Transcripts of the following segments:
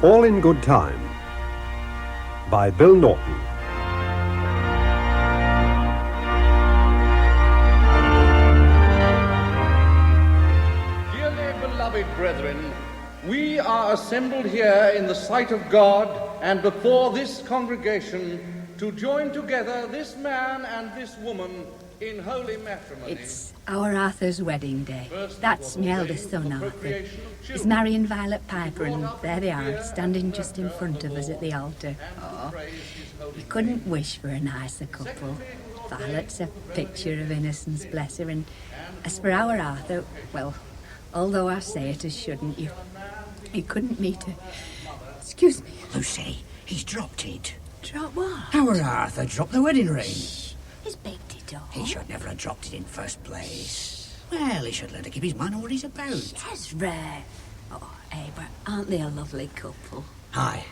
All in Good Time by Bill Norton. Dearly beloved brethren, we are assembled here in the sight of God and before this congregation to join together this man and this woman in holy matrimony. It's our Arthur's wedding day. That's my eldest son, Arthur. It's Marion Violet Piper, and there they are, standing just in front of us at the altar. Oh, you couldn't wish for a nicer couple. Violet's a picture of innocence, bless her, and as for our Arthur, well, although I say it as shouldn't, you couldn't meet her. Excuse me. Lucy, he's dropped it. Drop what? Our Arthur dropped the wedding ring. He's bigged it up. He should never have dropped it in first place. Well, he should let her give his man what he's about. That's rare. Oh, hey, but aren't they a lovely couple? Aye,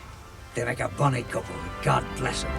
they make a bonny couple. God bless them.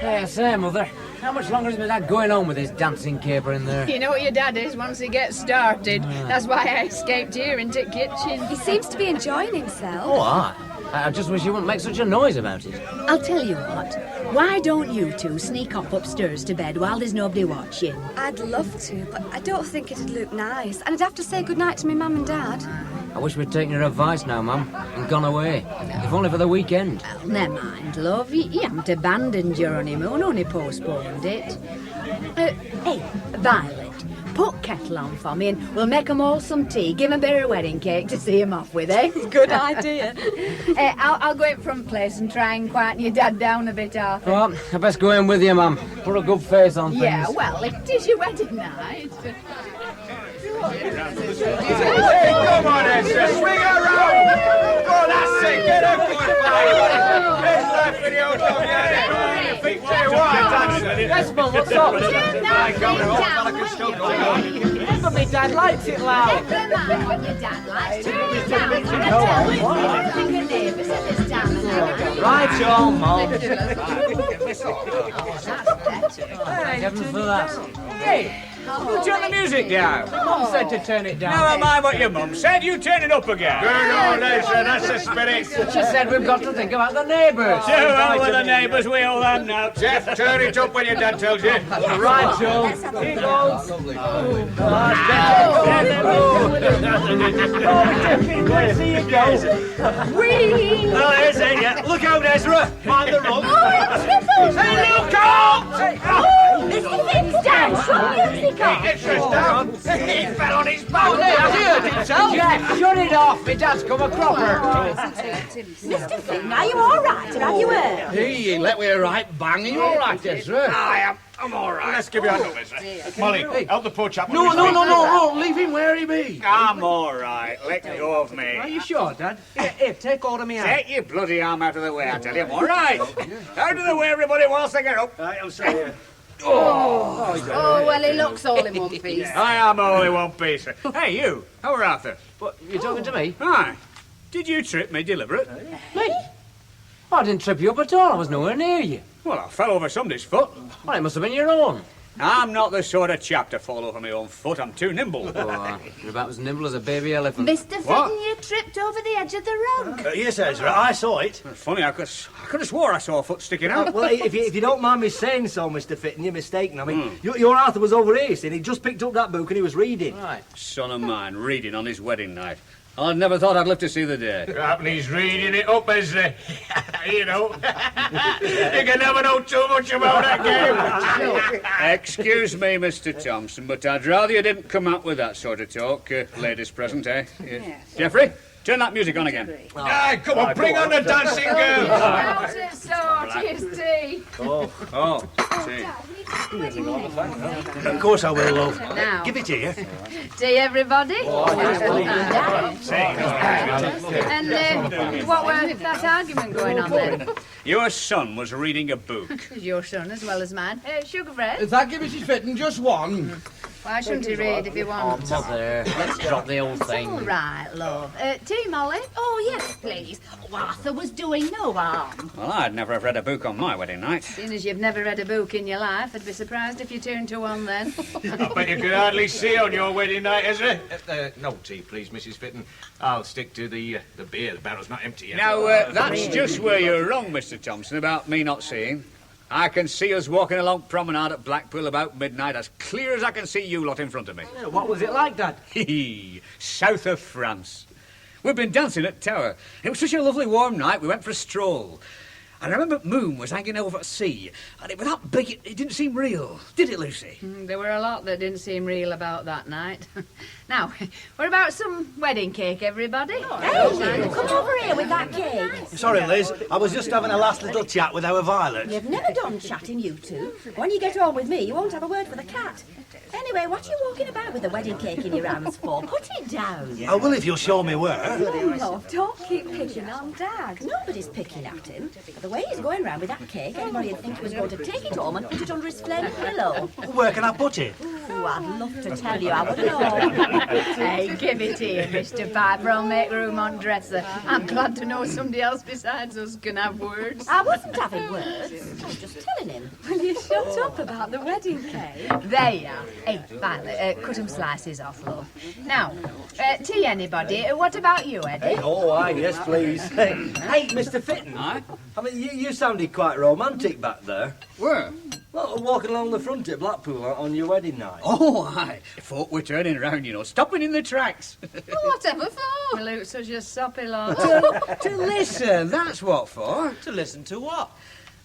Hey, I say, Mother, how much longer is my dad going on with his dancing caper in there? You know what your dad is once he gets started. That's why I escaped here into kitchen. He seems to be enjoying himself. Oh, I just wish you wouldn't make such a noise about it. I'll tell you what. Why don't you two sneak off upstairs to bed while there's nobody watching? I'd love to, but I don't think it'd look nice. And I'd have to say goodnight to my mum and dad. I wish we'd taken your advice now, Mum, and gone away. If only for the weekend. Well, never mind, love. You haven't abandoned your honeymoon, only postponed it. Hey, Violet, put kettle on for me and we'll make 'em all some tea. Give 'em a bit of wedding cake to see 'em off with, eh? Good idea. I'll go in front place and try and quieten your dad down a bit, Arthur. Well, I best go in with you, Mum. Put a good face on things. Yeah, well, it is your wedding night. Come on, Esther, swing around! Oh, that's it, get up, good boy! There's that video down here. You think what you want? Yes, Mum, what's up? But my dad likes it loud. Never mind what your dad likes. Turn it down. And I tell you, I think your neighbours at this time of night. Right, your Mum. That's Heaven for that. Hey, you turn the music down. Mum said to turn it down. Never mind what your mum said, you turn it up again. Good old Ezra, that's the spirit. She said we've got to think about the neighbours. To hell with the neighbours, we all them now. Jeff, turn it up when your dad tells you. Right, Joe. Here goes. Where see you go? Well, here's it, yeah. Look out, Ezra. Mind the rug. Hey, look out! Mr. Finn's dad, shut music off. Ezra's down. He fell on his back. Jeff, shut it off. My dad's come a cropper. Mr. Finn, are you all right? Have you heard? Hey, let me a right bang. Are you all right, Ezra? I'm all right. Let's give you a hand up, Ezra. Molly, help the poor chap. No. Leave him where he be. I'm all right. Let go of me. Are you sure, Dad? Here, take hold of me hand. Take your bloody arm out of the way, I tell you. I'm all right. Out of the way, everybody, whilst I get up. I'm sorry. Oh, well, he looks all in one piece. I am only one piece. Hey, you. How are Arthur? What, you talking to me? Aye. Did you trip me deliberate? Me? I didn't trip you up at all. I was nowhere near you. Well, I fell over somebody's foot. Well, it must have been your own. I'm not the sort of chap to fall over my own foot. I'm too nimble. Oh, you're about as nimble as a baby elephant. Mr. What? Finn, you tripped over the edge of the rug. Yes, Ezra, I saw it. Funny, I could have swore I saw a foot sticking out. Well, if you don't mind me saying so, Mr. Fitton, you're mistaken. I mean, your Arthur was over here, and he just picked up that book and he was reading. Right. Son of mine, reading on his wedding night. I never thought I'd live to see the day. He's reading it up, Ezra. You know. You can never know too much about that game. Excuse me, Mr. Thompson, but I'd rather you didn't come out with that sort of talk. Ladies present, eh? Yes. Jeffrey, turn that music on again. Aye, come on, bring on the dancing girls. Out it, so here's tea. Oh, see. Of course I will, love. Now. Give it here. Tea, everybody. And what was that argument going on then? Your son was reading a book. Your son as well as mine. Sugar Fred? If that give Mrs. Fitton just one. Why shouldn't he read if he Oh, wants? Mother, let's drop the whole All thing. right, love. Tea, Molly? Oh, yes, please. Oh, Arthur was doing no harm. Well, I'd never have read a book on my wedding night. Seeing as you've never read a book in your life, I'd be surprised if you turned to one then. I bet you could hardly see on your wedding night, Ezra. No tea, please, Mrs. Fitton. I'll stick to the beer. The barrel's not empty yet. Now, that's just where you're wrong, Mr. Thompson, about me not seeing. I can see us walking along Promenade at Blackpool about midnight as clear as I can see you lot in front of me. What was it like, Dad? South of France. We've been dancing at Tower. It was such a lovely warm night, we went for a stroll. I remember moon was hanging over at sea, and it was that big it didn't seem real. Did it, Lucy? There were a lot that didn't seem real about that night. Now, what about some wedding cake, everybody? Hey, come over here with that cake. Sorry, Liz. I was just having a last little chat with our Violet. You've never done chatting, you two. When you get home with me, you won't have a word for the cat. Anyway, what are you walking about with a wedding cake in your hands for? Put it down. I will if you'll show me where. Oh, love, don't keep picking on Dad. Nobody's picking at him. But the way he's going round with that cake, anybody'd think he was going to take it home and put it under his flaming pillow. Where can I put it? Ooh, I'd love to tell you, I wouldn't know. Hey, give it here, Mr. Piper. I'll make room on dresser. I'm glad to know somebody else besides us can have words. I wasn't having words. I was just telling him. Will you shut up about the wedding cake? There you are. Hey, Violet, cut them slices off, love. Now, tea, anybody? What about you, Eddie? Oh, aye, yes, please. Hey, Mr. Fitton. Aye? I mean, you sounded quite romantic back there. Where? Well, walking along the front at Blackpool on your wedding night. Oh, aye. Folk were turning round, you know, stopping in the tracks. Whatever for? We look such a soppy lot. To listen, that's what for. To listen to what?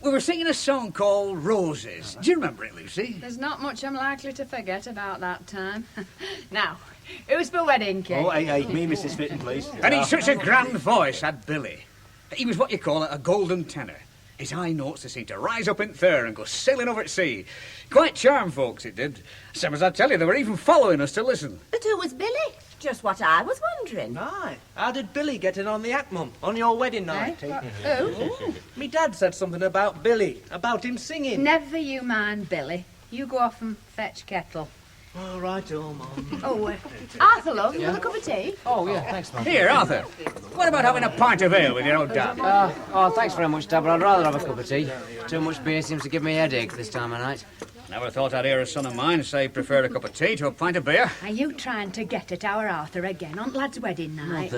We were singing a song called Roses. Do you remember it, Lucy? There's not much I'm likely to forget about that time. Now, who's for wedding cake? Oh, hey, me, Mrs. Fitton, please. And he's such a grand voice, had Billy. He was what you call a golden tenor. His high notes, they seemed to rise up in the air and go sailing over at sea. Quite charmed folks, it did. Some as I tell you, they were even following us to listen. But who was Billy? Just what I was wondering. Aye. How did Billy get in on the act, Mum? On your wedding night? Who? Me dad said something about Billy, about him singing. Never you mind, Billy. You go off and fetch kettle. All right, Mum. Oh, Arthur, love, you want a cup of tea? Oh, yeah, thanks, Mum. Here, Arthur, what about having a pint of ale with your old dad? Thanks very much, Dad, but I'd rather have a cup of tea. Too much beer seems to give me a headache this time of night. Never thought I'd hear a son of mine say he preferred a cup of tea to a pint of beer. Are you trying to get at our Arthur again on lad's wedding night?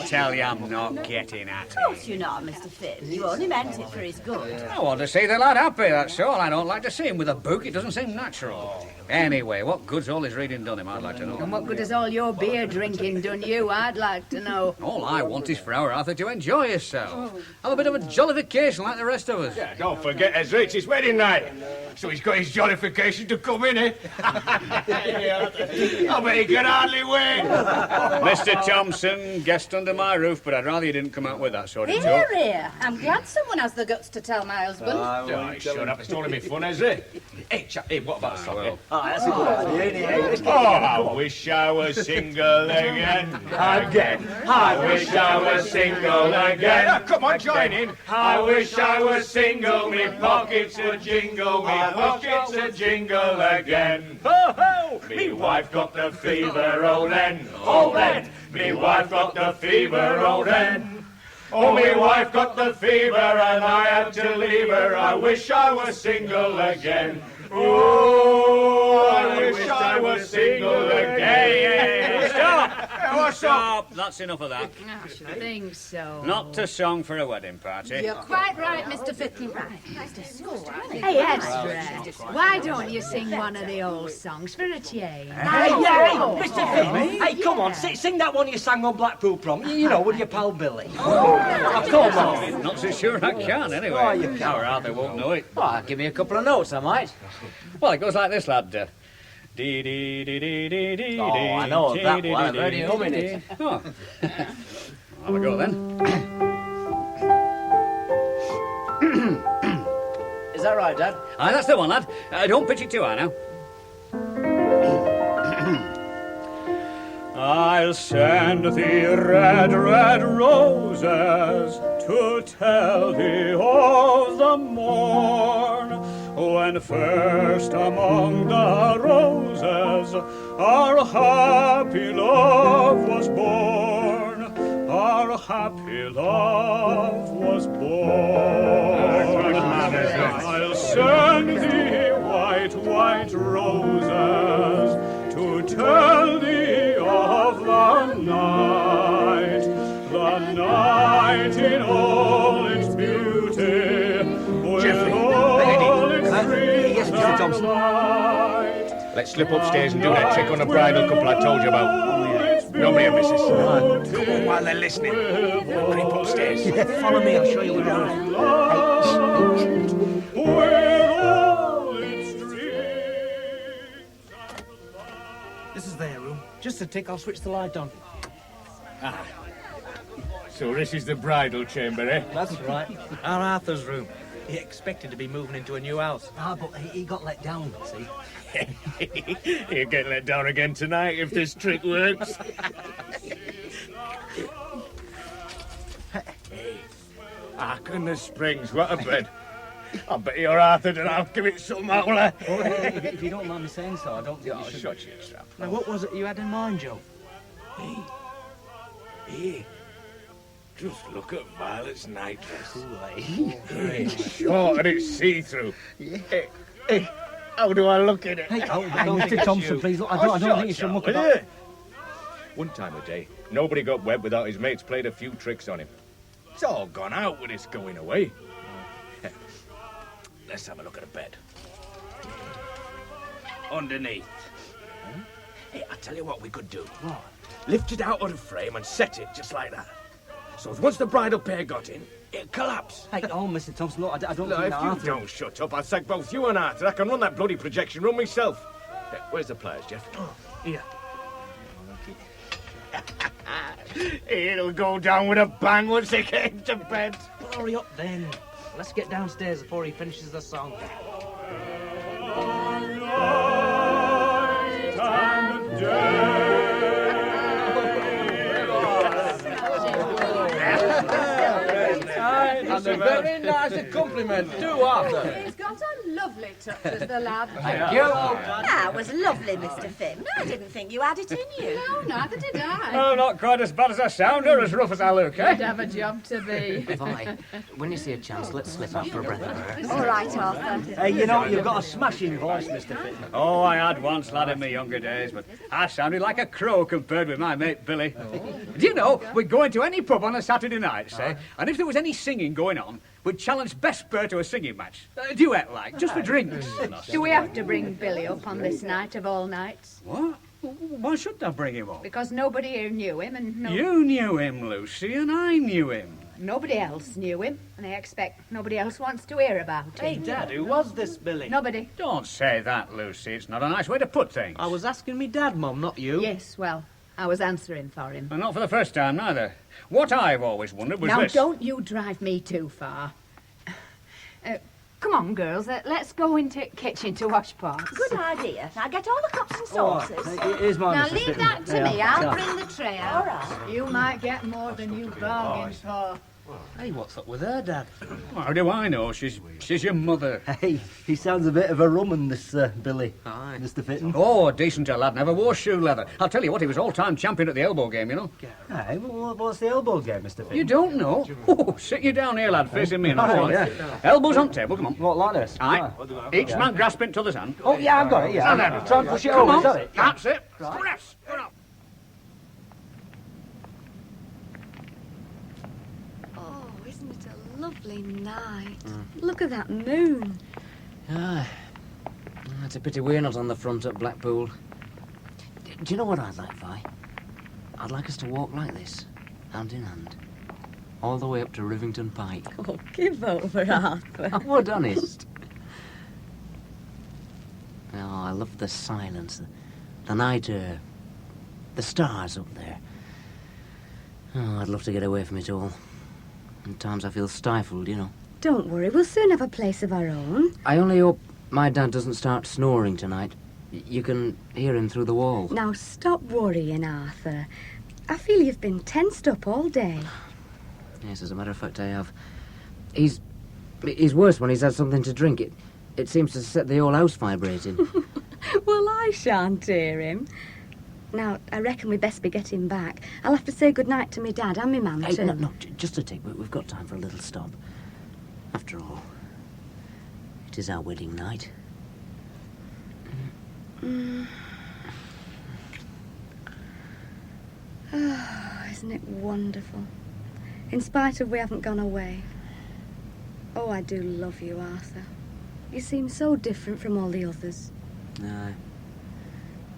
Tell you I'm not getting at Of it. course you're not, Mr. Fitton. You only meant it for his good. I want to see the lad happy, that's all. I don't like to see him with a book. It doesn't seem natural. Anyway, what good's all his reading done him, I'd like to know. And what good has all your beer drinking done you, I'd like to know. All I want is for our Arthur to enjoy himself. Have a bit of a jollification like the rest of us. Yeah, don't forget, Ezra, it's his wedding night. So he's got his jollification to come in, eh? I bet he can hardly wait. Mr. Thompson, guest under my roof, but I'd rather you didn't come out with that sort of talk. Here, here. I'm glad someone has the guts to tell my husband. Shut up, it's only me fun, Ezra. Hey, chap, hey, what about a song, eh? That's a good idea, Oh, I wish I was single again. I wish I was single again. Come on, join in. I wish I was single, me pockets a jingle, me pockets a jingle again. Ho, ho! Me wife got the fever, old hen, old hen. Me wife got the fever, old hen. Oh, me wife got the fever and I had to leave her. I wish I was single again. Oh, I wish I was single again. Stop! Stop! That's enough of that. I should think so. Not a song for a wedding party. You're quite right, Mr. Fitton. Hey, Ezra, why don't you sing one of the old songs for a change? Hey, Mr. Fitton. Hey, come on, sing that one you sang on Blackpool Prom. You know, with your pal Billy. Oh, come on. Not so sure I can, anyway. Oh, you can. Our Arthur won't know it. Well, give me a couple of notes, I might. Well, it goes like this, lad. Dee dee dee dee dee dee. Oh, I know that one. I've heard you humming it. Oh. Have a go then. Is that right, Dad? Aye, that's the one, lad. Don't pitch it too high now. I'll send thee red, red roses to tell thee of the morn when first among the roses our happy love was born. Our happy love was born. I'll send thee white, white roses to tell thee of the night in all its beauty, with all its dreams yes, Mr. Thompson. light. Let's slip upstairs and do that trick on the bridal couple I told you about. Nobody here, missus. Come on, while they're listening. Creep upstairs. Follow me, I'll show you around. This is their room. Just a tick, I'll switch the light on. So this is the bridal chamber, eh? That's right. Our Arthur's room. He expected to be moving into a new house. But he got let down, see? He'll get let down again tonight if this trick works. Goodness springs, what a bed. I bet you're Arthur and I'll give it some howler. If you don't mind me saying so, I don't think Oh, you should. shut your trap. Now, what was it you had in mind, Joe? Here. Just look at Violet's nightdress. Hey, It's short and it's see-through. Hey, how do I look at it? hey, Mr. Thompson, please, look, I don't think you should look at that. One time a day, nobody got wet without his mates played a few tricks on him. It's all gone out with his going away. Let's have a look at the bed. Underneath. Hey, I tell you what we could do. What? Lift it out of the frame and set it just like that. So once the bridal pair got in, it'll collapse. Hey, Mr. Thompson, look, I don't Look, think if that you Arthur... don't shut up, I'll sack both you and Arthur. I can run that bloody projection room myself. Where's the pliers, Jeff? Here. It'll go down with a bang once they get into bed. Well, hurry up then. Let's get downstairs before he finishes the song. That's a very nice compliment to Arthur. He's got a lovely touch as the lad. Thank you. That was lovely, Mr. Finn. I didn't think you had it in you. No, neither did I. Oh, not quite as bad as I sound or as rough as I look, eh? You'd have a job to be. Vi, when you see a chance, let's slip out for a breath of air. All right, Arthur. Hey, you know, you've got a smashing voice, Mr. Fitton. Oh, I had once, lad, in my younger days, but I sounded like a crow compared with my mate Billy. Do you know, we'd go into any pub on a Saturday night, say, and if there was any singing going on, we'd challenge best spur to a singing match. A duet-like, just for drinks. Do we have to bring Billy up on this night of all nights? What? Why should I bring him up? Because nobody here knew him and You knew him, Lucy, and I knew him. nobody else knew him, and I expect nobody else wants to hear about him. Hey, Dad, who was this Billy? Nobody. Don't say that, Lucy. It's not a nice way to put things. I was asking me Dad, Mum, not you. Yes, well, I was answering for him. And not for the first time, neither. What I've always wondered was Now, this. don't you drive me too far. Come on, girls, let's go into the kitchen to wash pots. Good idea. Now get all the cups and saucers. Here's mine, Now Mr. leave Fitton. that to me. Yeah. I'll bring the tray out. All right. You might get more than you bargained for. Hey, what's up with her, Dad? How do I know? She's your mother. Hey, he sounds a bit of a rumman, this Billy. Aye. Mr. Fitton. Oh, decent lad, never wore shoe leather. I'll tell you what, he was all-time champion at the elbow game, you know. Hey, what's the elbow game, Mr. Fitton? You don't know? Oh, sit you down here, lad, facing me. Oh, yeah. Elbows on table, come on. What, like this? Aye. Each man grasping to the hand. Oh, yeah, I've got it, yeah. And then, Try and push it come over, on. is that it? That's it. Press. Go on. Oh, isn't it a lovely night? Look at that moon. Ah, it's a pity we're not on the front at Blackpool. Do you know what I'd like, Vi? I'd like us to walk like this, hand in hand, all the way up to Rivington Pike. Oh, give over, Arthur. I would, honest. Oh, I love the silence, the night air, the stars up there. Oh, I'd love to get away from it all. At times I feel stifled, you know. Don't worry, we'll soon have a place of our own. I only hope my dad doesn't start snoring tonight. You can hear him through the wall. Now stop worrying, Arthur. I feel you've been tensed up all day. Yes, as a matter of fact, I have. He's worse when he's had something to drink. It seems to set the whole house vibrating. Well, I shan't hear him. Now, I reckon we'd best be getting back. I'll have to say goodnight to me dad and me mum, Hey, too. no, just a tick. We've got time for a little stop. After all, it is our wedding night. Oh, isn't it wonderful? In spite of we haven't gone away. Oh, I do love you, Arthur. You seem so different from all the others. Aye.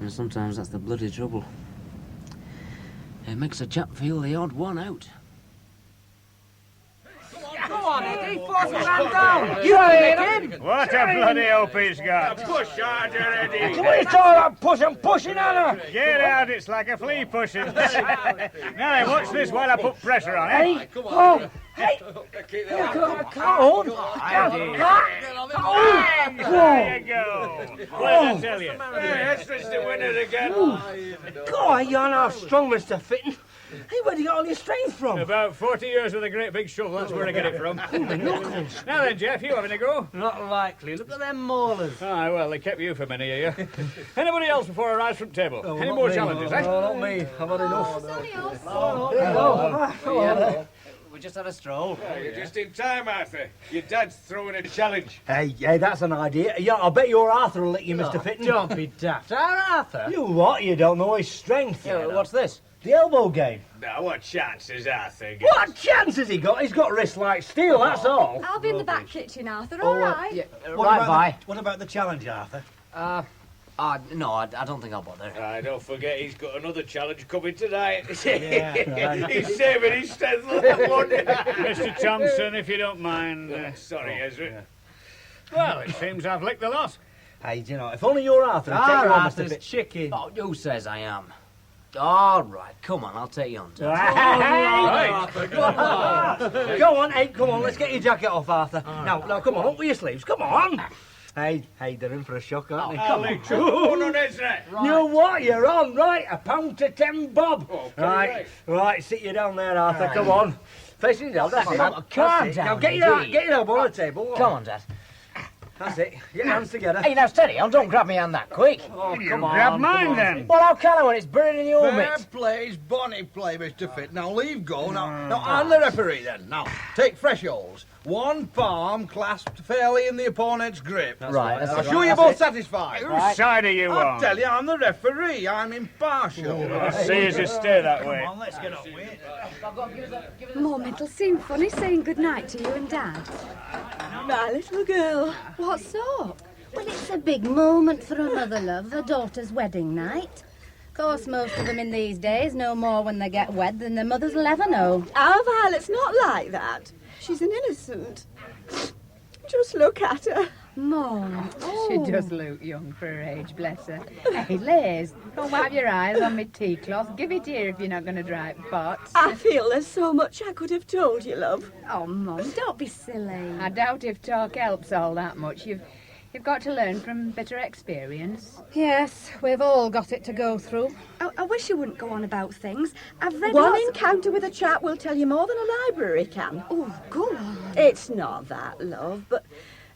And sometimes that's the bloody trouble. It makes a chap feel the odd one out. Go on, Eddie, force a man down. You ain't him. What a bloody hope he's got. Push harder, Eddie. Come on, it's all that push. I'm pushing on her. Get out, it's like a flea pushing. Now then, watch this while I put pressure on, eh? Hey, come on. Hey, come on. There you go. What did I tell you? Esther's the winner again. God, you're half strong, Mr. Fitton. Hey, where do you get all your strength from? About 40 years with a great big shovel, that's where I get it from. Knuckles. Now then, Jeff, you having a go? Not likely. Look at them maulers. Aye, well, they kept you for many of you. Anybody else before I rise from table? Oh, Any not more me. challenges, No, eh? not me. I've had enough. We just had a stroll. You're just in time, Arthur. Your dad's throwing a challenge. Hey, that's an idea. Yeah, I bet your Arthur will let you, Mr. Fitton. Don't be daft. Our Arthur? You what? You don't know his strength. Yeah, what's this? The elbow game. Now, what chance has Arthur got? What chance has he got? He's got wrists like steel, that's all. I'll be in the back kitchen, Arthur, all right? Yeah, What right, about bye. What about the challenge, Arthur? No, I don't think I'll bother. Don't forget he's got another challenge coming tonight. Yeah, right. He's saving his strength for that one. Mr. Thompson, if you don't mind. Sorry, Ezra. Well, it seems I've licked the lot. Hey, do you know, if only your Arthur would take Our you on, Mr. Arthur's Fitton. chicken. Oh, who says I am? All right, come on, I'll take you on. Tom. Right. Go on, hey, come on, let's get your jacket off, Arthur. Now, come on, up with your sleeves, come on. Hey, they're in for a shock, aren't they? Come on. Come on, Ezra. You know what? You're on, right? £1 to 10 bob. Right, sit you down there, Arthur. Come on. Facing you down, that's it. Calm down, Now get your elbow on the table. Come on, Dad. That's it. Get your hands together. Hey, now steady on, don't grab me hand that quick. Oh, You come on. grab mine then. Well, how can I when it's buried in your Fair mitt? play's bonny play, Mr. Fit. Now leave go. Now I'm the referee then. Now take fresh holes. One palm clasped fairly in the opponent's grip. Right, that's Now it. sure you're both satisfied. Whose side are you I on? tell you, I'm the referee. I'm impartial. I see as you stay that way. Come on, let's get up with it. Mum, it'll seem funny saying goodnight to you and Dad. My little girl. What's up? Well, it's a big moment for a mother, love, her daughter's wedding night. Of course, most of them in these days know more when they get wed than their mothers will ever know. Our Violet's not like that. She's an innocent. Just look at her. Mum. She does look young for her age, bless her. Hey, Liz, go wipe your eyes on my tea cloth. Give it here if you're not going to dry it pots. I feel there's so much I could have told you, love. Oh, Mum, don't be silly. I doubt if talk helps all that much. You've got to learn from bitter experience. Yes, we've all got it to go through. I wish you wouldn't go on about things. I've read One lots... encounter with a chap will tell you more than a library can. Oh, go on. It's not that, love, but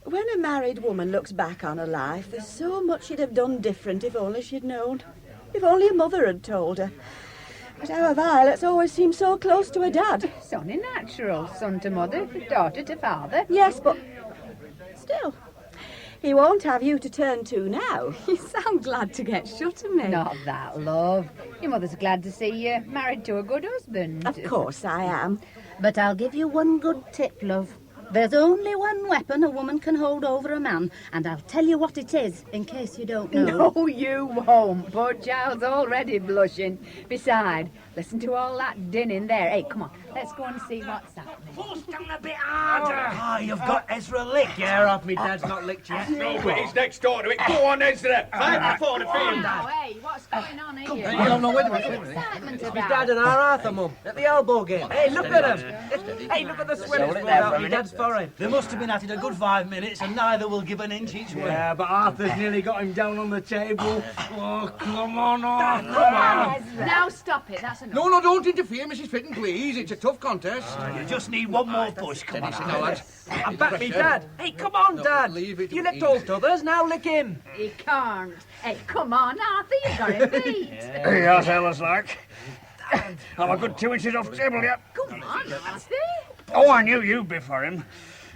when a married woman looks back on her life, there's so much she'd have done different if only she'd known. If only a mother had told her. But our Violet's always seemed so close to her dad. It's only natural. Son to mother, daughter to father. Yes, but still, he won't have you to turn to now. You sound glad to get shut of me. Not that, love. Your mother's glad to see you married to a good husband. Of course I am. But I'll give you one good tip, love. There's only one weapon a woman can hold over a man, and I'll tell you what it is, in case you don't know. No, you won't. Poor child's already blushing. Besides, listen to all that din in there. Hey, come on, let's go and see what's happening. Push down a bit harder. Ah, you've got Ezra licked. Get off me, Dad's not licked yet. No, but he's next door to it. Go on, Ezra. Fight before the field. Now, hey, what's going on here? No, wait a minute. Excitement My about. dad and our Arthur, Mum, at the elbow game. Hey, look at him. Hey, look at the sweat that's out my dad's forehead. They must have been at it a good 5 minutes, and neither will give an inch each way. Yeah, but Arthur's nearly got him down on the table. Oh, come on, come on. Now, Now stop it, that's enough. No, don't interfere, Mrs. Fitton, please. It's a tough contest. You just need one more push. Come on, Now, lads. I'm back me dad. Hey, come on, Dad. Leave it You to licked all t'others, now lick him. He can't. Hey, come on, Arthur, you've got him beat. Hey, how's Ella's like? I'm a good 2 inches off table yet. Come on, Arthur. Oh, I knew you'd be for him.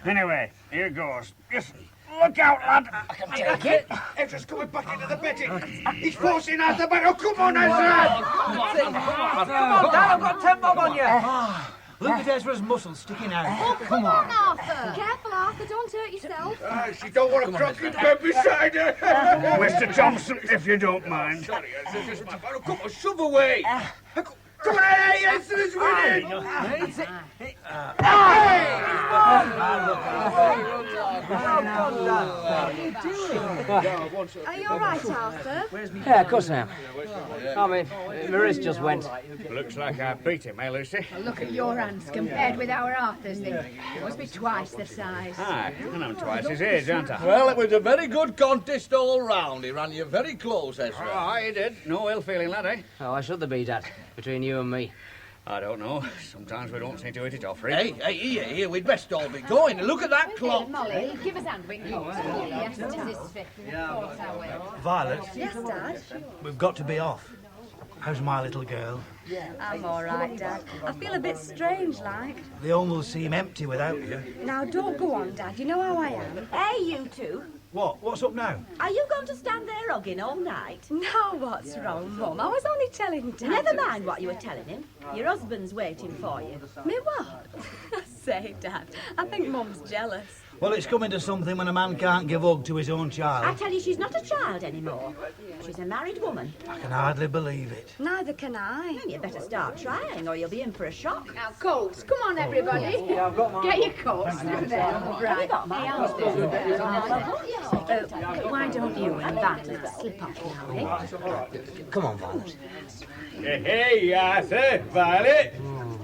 Anyway, here goes. Just look out, lad. I can take it. Ezra's coming back into the betting. He's forcing out the battle. Come on, Ezra. Come on, Dad, I've got 10 bob on you. Look at Ezra's muscles sticking out. Oh, come on, Arthur. Careful, Arthur, don't hurt yourself. She don't want a croquet bed beside her. Mr. Thompson, if you don't mind. Sorry, this is my battle. Come on, shove away. Come on, hey, Ezra's winning. Are you all right, Arthur? Yeah, of course I am. I mean, my wrist just went. Looks like I beat him, eh, Lucy? Well, look at your hands compared with our Arthur's. They must be twice the size. Aye, and I'm twice his age, aren't I? Well, it was a very good contest all round. He ran you very close, Ezra. Aye, he did. No ill feeling, lad, eh? Oh, I should there be, Dad, between you and me. I don't know. Sometimes we don't seem to hit it off, Rick. Hey, here, we'd best all be going. Look at that clock. Molly, give us hand, we can go. Yes, it is fit. Of course I will. Violet, Yes, Dad. we've got to be off. How's my little girl? I'm all right, Dad. I feel a bit strange, like. The home will seem empty without you. Now, don't go on, Dad. You know how I am. Hey, you two. What? What's up now? Are you going to stand there hugging all night? No, what's wrong, Mum? I was only telling Dad. Never mind what you were telling him. Your husband's waiting for you. Me what? Say, Dad, I think Mum's jealous. Well, it's coming to something when a man can't give hug to his own I child. tell you, she's not a child anymore. She's a married woman. I can hardly believe it. Neither can I. Well, you better start trying or you'll be in for a shock. Now, coats, come on, everybody. Get your coats through there. Right. Hey, Arthur. Why don't you and Violet slip off now, eh? Come on, Violet. Hey, Arthur, Violet.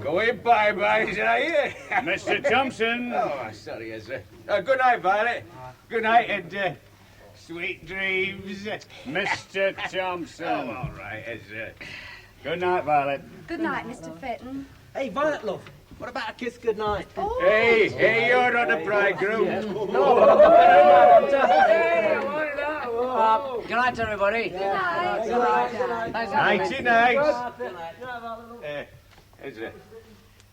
Going bye-byes, are you? Mr. Thompson. Oh, sorry, Ezra. Good night, Violet. Good night, and sweet dreams. Mr. Thompson. Oh, all right, Ezra. Good night, Violet. Good night, Mr. Fitton. Hey, Violet, love. What about a kiss goodnight? Oh. Hey, you're not the bridegroom. Good night, everybody. Good night. Nighty-night. Ezra,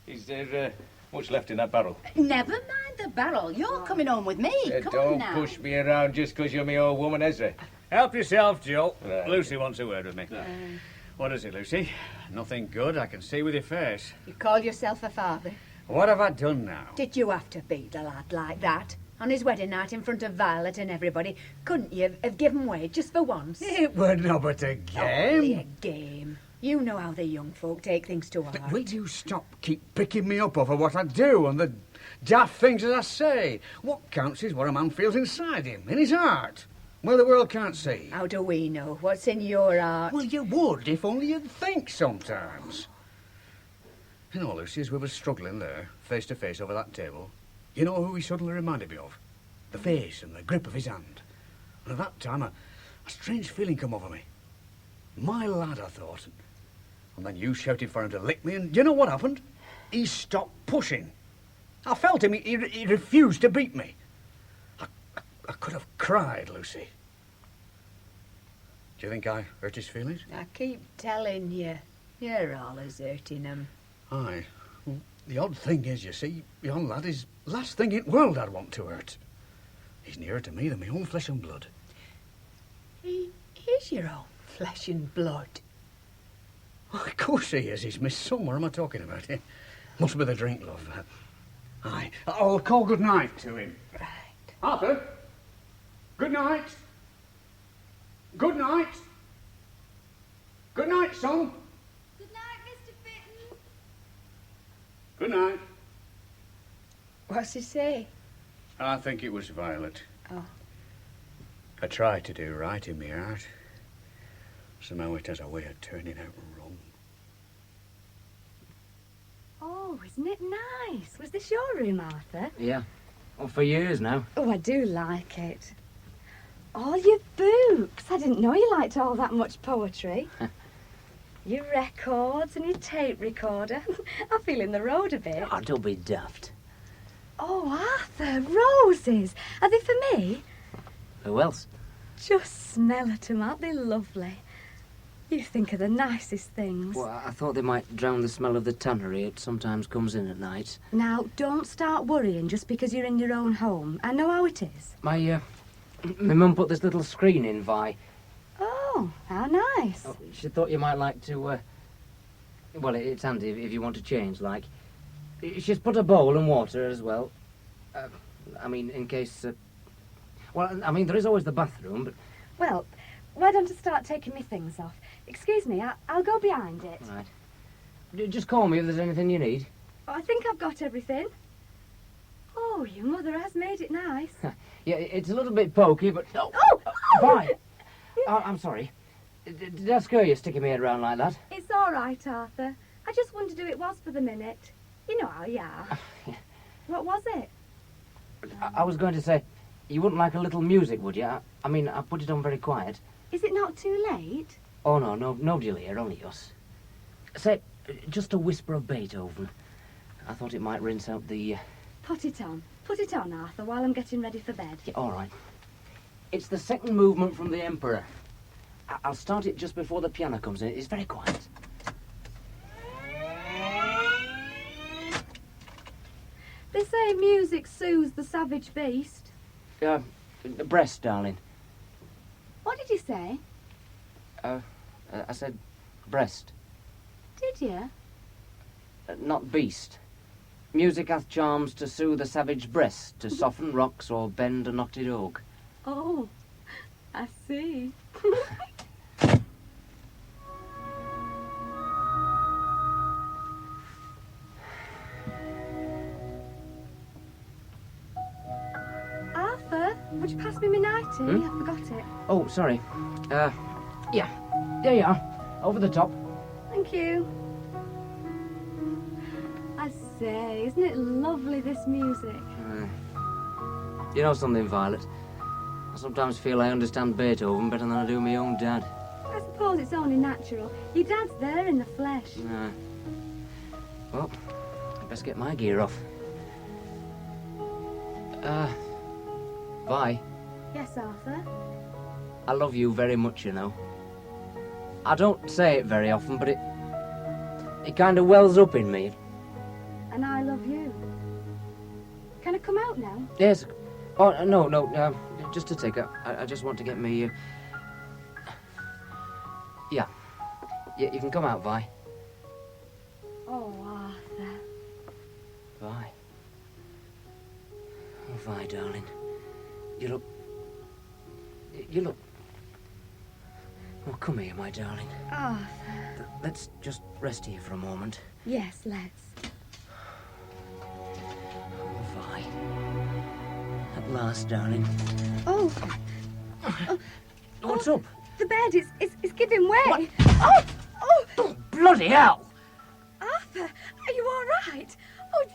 is there much left in that barrel? Never mind the barrel. You're coming home with me. Come on Don't now. push me around just 'cause you're my old woman, Ezra. Help yourself, Jill. Right. Lucy wants a word with me. What is it, Lucy? Nothing good, I can see with your face. You call yourself a father? What have I done now? Did you have to beat a lad like that? On his wedding night in front of Violet and everybody? Couldn't you have given way just for once? It were no but a game. Only a game. You know how the young folk take things to heart. Will you stop keep picking me up over what I do and the daft things that I say? What counts is what a man feels inside him, in his heart, where the world can't see. How do we know what's in your heart? Well, you would if only you'd think sometimes. You know, Lucy, as we were struggling there, face to face over that table, you know who he suddenly reminded me of? The face and the grip of his hand. And at that time, a strange feeling come over me. My lad, I thought. And then you shouted for him to lick me, and do you know what happened? He stopped pushing. I felt him. He refused to beat me. I could have cried, Lucy. Do you think I hurt his feelings? I keep telling you, you're always hurting him. Aye. Well, the odd thing is, you see, yon lad is last thing in the world I'd want to hurt. He's nearer to me than my own flesh and blood. He is your own flesh and blood. Well, of course he is. He's my son. What am I talking about? Must be the drink, love. Aye. I'll call good night to him. Right. Arthur? Good night. Good night. Good night, son. Good night, Mr. Fitton. Good night. What's he say? I think it was Violet. Oh. I tried to do right in my heart. Somehow it has a way of turning out wrong. Oh, isn't it nice? Was this your room, Arthur? Yeah. Well, for years now. Oh, I do like it. All your books. I didn't know you liked all that much poetry. Your records and your tape recorder. I feel in the road a bit. Oh, don't be daft. Oh, Arthur, roses. Are they for me? Who else? Just smell at 'em, aren't they lovely? You think of the nicest things. Well, I thought they might drown the smell of the tannery. It sometimes comes in at night. Now, don't start worrying just because you're in your own home. I know how it is. My mum put this little screen in, Vi. Oh, how nice. Oh, she thought you might like to, well, it's handy if you want to change, like. She's put a bowl and water as well. I mean, in case, well, I mean, there is always the bathroom, but... Well, why don't I start taking me things off? Excuse me, I'll go behind it. Right. Just call me if there's anything you need. Oh, I think I've got everything. Oh, your mother has made it nice. Yeah, it's a little bit pokey, but... Oh! Vi! I'm sorry. Did I scare you sticking my head around like that? It's all right, Arthur. I just wondered who it was for the minute. You know how you are. What was it? I was going to say, you wouldn't like a little music, would you? I mean, I put it on very quiet. Is it not too late? Oh, no, nobody will hear, only us. Say, just a whisper of Beethoven. I thought it might rinse out the... Put it on. Put it on, Arthur, while I'm getting ready for bed. Yeah, all right. It's the second movement from the Emperor. I'll start it just before the piano comes in. It's very quiet. They say music soothes the savage beast. Breast, darling. What did you say? I said breast. Did you? Not beast. Music hath charms to soothe a savage breast, to soften rocks or bend a knotted oak. Oh, I see. Arthur, would you pass me my nightie? I forgot it. Oh, sorry. Yeah. There you are. Over the top. Thank you. I say, isn't it lovely, this music? You know something, Violet? I sometimes feel I understand Beethoven better than I do my own dad. I suppose it's only natural. Your dad's there in the flesh. Well, I best get my gear off. Vi, Yes, Arthur? I love you very much, you know. I don't say it very often, but it kind of wells up in me. And I love you. Can I come out now? Yes. Oh, no, just a tick. I just want to get me... Yeah, you can come out, Vi. Oh, Arthur. Vi. Oh, Vi, darling. You look... Oh, come here, my darling. Arthur. Let's just rest here for a moment. Yes, let's. Oh, Vi. At last, darling. Oh. What's up? The bed, it's giving way. What? Oh, bloody hell! Arthur, are you all right? Oh,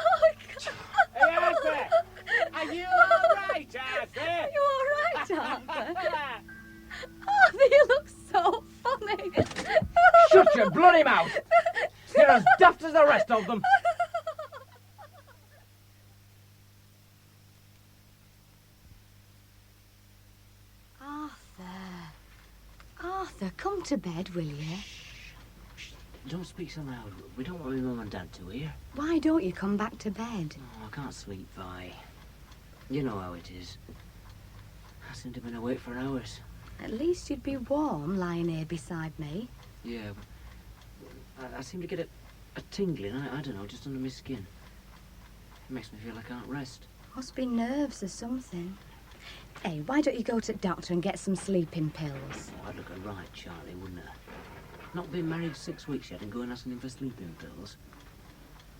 oh God. Hey, Arthur! Are you all right, Arthur? Are you all right, Arthur? Arthur, you look so funny. Shut your bloody mouth! You're as daft as the rest of them. Arthur, come to bed, will you? Don't speak so loud. We don't want my mum and dad to hear. Why don't you come back to bed? Oh, I can't sleep, Vi. You know how it is. I seem to have been awake for hours. At least you'd be warm lying here beside me. Yeah, but I seem to get a tingling, I don't know, just under my skin. It makes me feel I can't rest. Must be nerves or something. Hey, why don't you go to the doctor and get some sleeping pills? Oh, I'd look a right Charlie, wouldn't I? Not been married 6 weeks yet and going asking him for sleeping pills.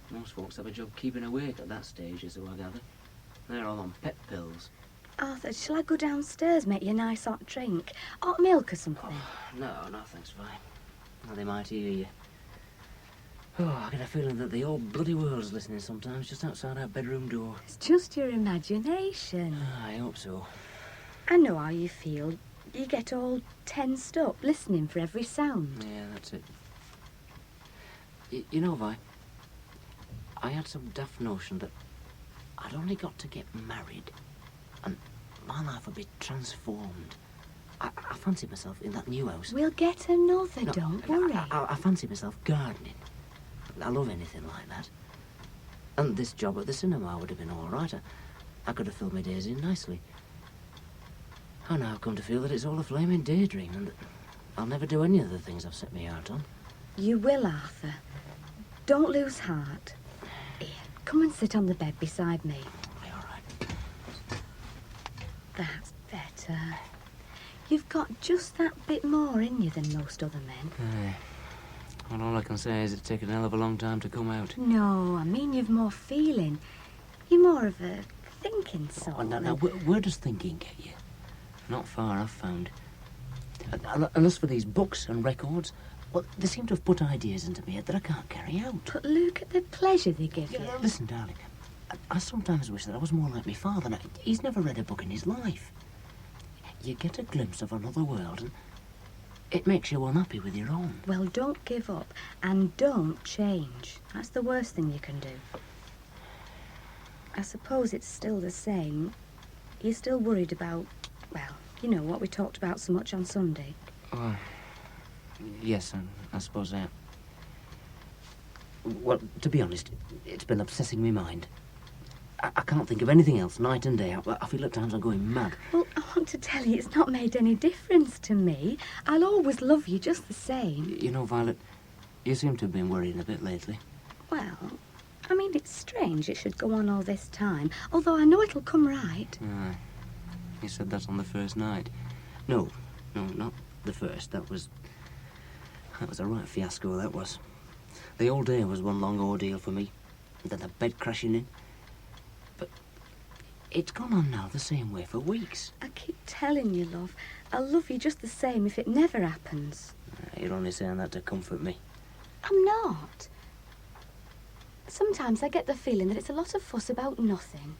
Most folks have a job keeping awake at that stage, so I gather. They're all on pet pills. Arthur, shall I go downstairs, make you a nice hot drink? Hot milk or something? Oh, no, thanks, Vi. Well, they might hear you. Oh, I get a feeling that the whole bloody world's listening sometimes, just outside our bedroom door. It's just your imagination. I hope so. I know how you feel. You get all tensed up, listening for every sound. Yeah, that's it. You know, Vi, I had some daft notion that I'd only got to get married and my life would be transformed. I fancy myself in that new house. We'll get another, No, don't worry. I fancy myself gardening. I love anything like that. And this job at the cinema would have been all right. I could have filled my days in nicely. I now come to feel that it's all a flaming daydream and that I'll never do any of the things I've set my heart on. You will, Arthur. Don't lose heart. Here, come and sit on the bed beside me. All right. That's better. You've got just that bit more in you than most other men. Well, all I can say is it's taken a hell of a long time to come out. No, I mean you've more feeling. You're more of a thinking sort. Oh, now, where does thinking get you? Not far, I've found. And as for these books and records, well, they seem to have put ideas into my head that I can't carry out. But look at the pleasure they give you. Listen, darling, I sometimes wish that I was more like my father. Now, he's never read a book in his life. You get a glimpse of another world and it makes you unhappy with your own. Well, don't give up and don't change. That's the worst thing you can do. I suppose it's still the same. You're still worried about, well, you know, what we talked about so much on Sunday. Oh, yes, I suppose I am. Well, to be honest, it's been obsessing my mind. I can't think of anything else night and day. I feel at times I'm going mad. Well, I want to tell you it's not made any difference to me. I'll always love you just the same. You know, Violet, you seem to have been worrying a bit lately. Well, I mean, it's strange it should go on all this time, although I know it'll come right. You said that on the first night. No, not the first. That was a right fiasco, that was. The whole day was one long ordeal for me. And then the bed crashing in. But it's gone on now the same way for weeks. I keep telling you, love, I'll love you just the same if it never happens. You're only saying that to comfort me. I'm not. Sometimes I get the feeling that it's a lot of fuss about nothing.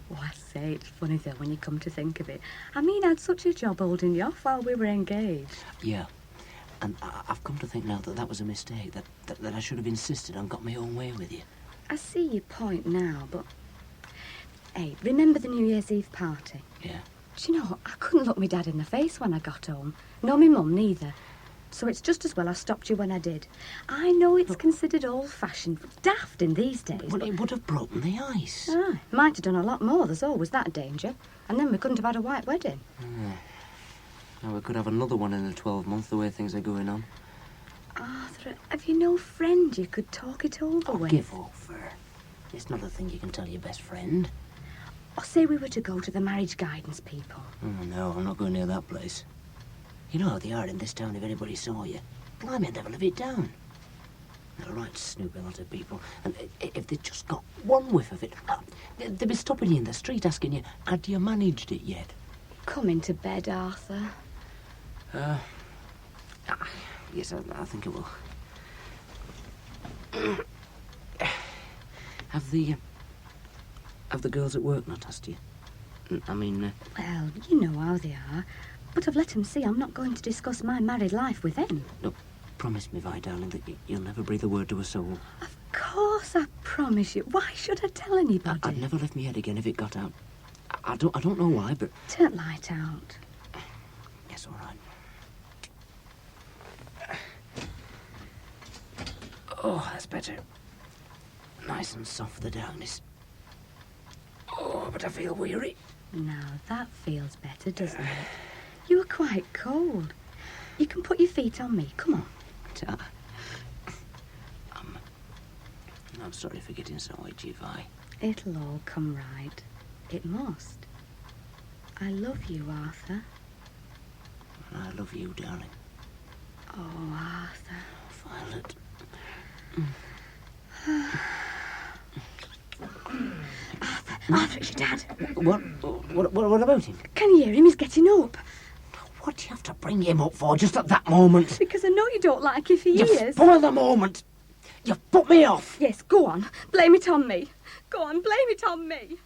Oh, I say, it's funny though when you come to think of it. I mean, I had such a job holding you off while we were engaged. Yeah. And I've come to think now that that was a mistake, that I should have insisted on got my own way with you. I see your point now, but... Hey, remember the New Year's Eve party? Yeah. Do you know, I couldn't look my dad in the face when I got home. Nor my mum neither. So it's just as well I stopped you when I did. I know it's considered old-fashioned, daft in these days. But it would have broken the ice. Might have done a lot more, there's always that danger. And then we couldn't have had a white wedding. Now we could have another one in a 12-month, the way things are going on. Arthur, have you no friend you could talk it over with? Give over. It's not a thing you can tell your best friend. Or say we were to go to the marriage guidance people. Oh, no, I'm not going near that place. You know how they are in this town if anybody saw you. Blimey, they'll live it down. They're a right snoopy lot of people. And if they just got one whiff of it, they'd be stopping you in the street asking you, had you managed it yet? Come into bed, Arthur. Yes, I think it will. Have the girls at work not asked you? I mean... Well, you know how they are. But I've let them see I'm not going to discuss my married life with them. No, promise me, Vi, darling, that you'll never breathe a word to a soul. Of course, I promise you. Why should I tell anybody? I'd never lift my head again if it got out. I don't know why, but... Turn the light out. Yes, all right. Oh, that's better. Nice and soft, the darkness. Oh, but I feel weary. Now, that feels better, doesn't it? You were quite cold. You can put your feet on me. Come on. I'm sorry for getting so itchy, Vi. It'll all come right. It must. I love you, Arthur. I love you, darling. Oh, Arthur. Violet. Arthur, it's your dad. What about him? Can you hear him? He's getting up. What do you have to bring him up for just at that moment? Because I know you don't like if he You is. spoil the moment. You've put me off. Yes, go on. Blame it on me. Go on, blame it on me.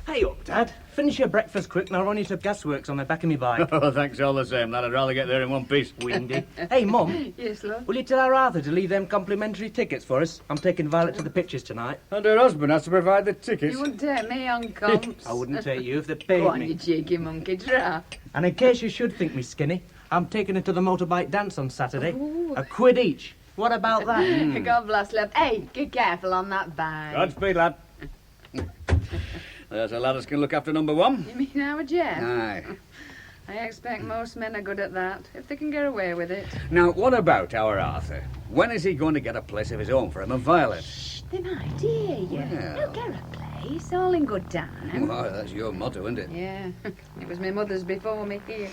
Hey up, Dad. Finish your breakfast quick and I'll run you to Gasworks on the back of me bike. Oh, thanks all the same, lad. I'd rather get there in one piece. Windy. Hey, Mum. Yes, love? Will you tell our Arthur to leave them complimentary tickets for us? I'm taking Violet to the pictures tonight. And her husband has to provide the tickets. You wouldn't take me on comps. I wouldn't take you if they paid Go on, me. you cheeky monkey, try. And in case you should think me skinny, I'm taking her to the motorbike dance on Saturday. Ooh. £1 each. What about that? God bless, love. Hey, be careful on that bike. Godspeed, lad. There's a lad that can look after number one. You mean our Jeff? Aye. I expect most men are good at that, if they can get away with it. Now, what about our Arthur? When is he going to get a place of his own for him and Violet? They might hear you. Well. He'll get a place, all in good time. Well, that's your motto, isn't it? Yeah, it was my mother's before me. Here,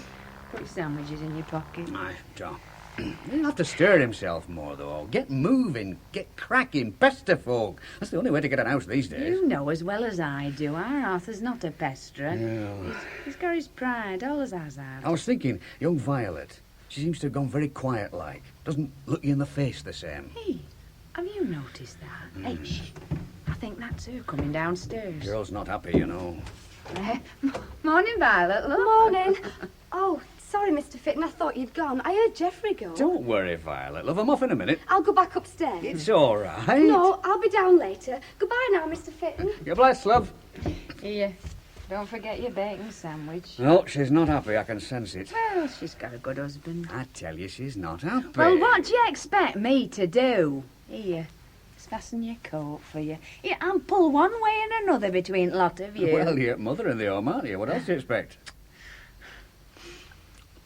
put your sandwiches in your pocket. Aye, John. He'll have to stir himself more, though. Get moving, get cracking, pester folk. That's the only way to get an house these days. You know as well as I do, our Arthur's not a pesterer. Yeah. He's got his pride, all as has had. I was thinking, young Violet, she seems to have gone very quiet-like. Doesn't look you in the face the same. Hey, have you noticed that? Hey, shh. I think that's her coming downstairs. Girl's not happy, you know. Morning, Violet, look. Morning. Oh, sorry, Mr. Fitton, I thought you'd gone. I heard Geoffrey go. Don't worry, Violet. Love, I'm off in a minute. I'll go back upstairs. It's all right. No, I'll be down later. Goodbye now, Mr. Fitton. You're blessed, love. Here, don't forget your bacon sandwich. No, she's not happy. I can sense it. Well, she's got a good husband. I tell you, she's not happy. Well, what do you expect me to do? Here, let's fasten your coat for you. Here, and pull one way and another between the lot of you. Well, you're mother in the home, aren't you? What else do you expect?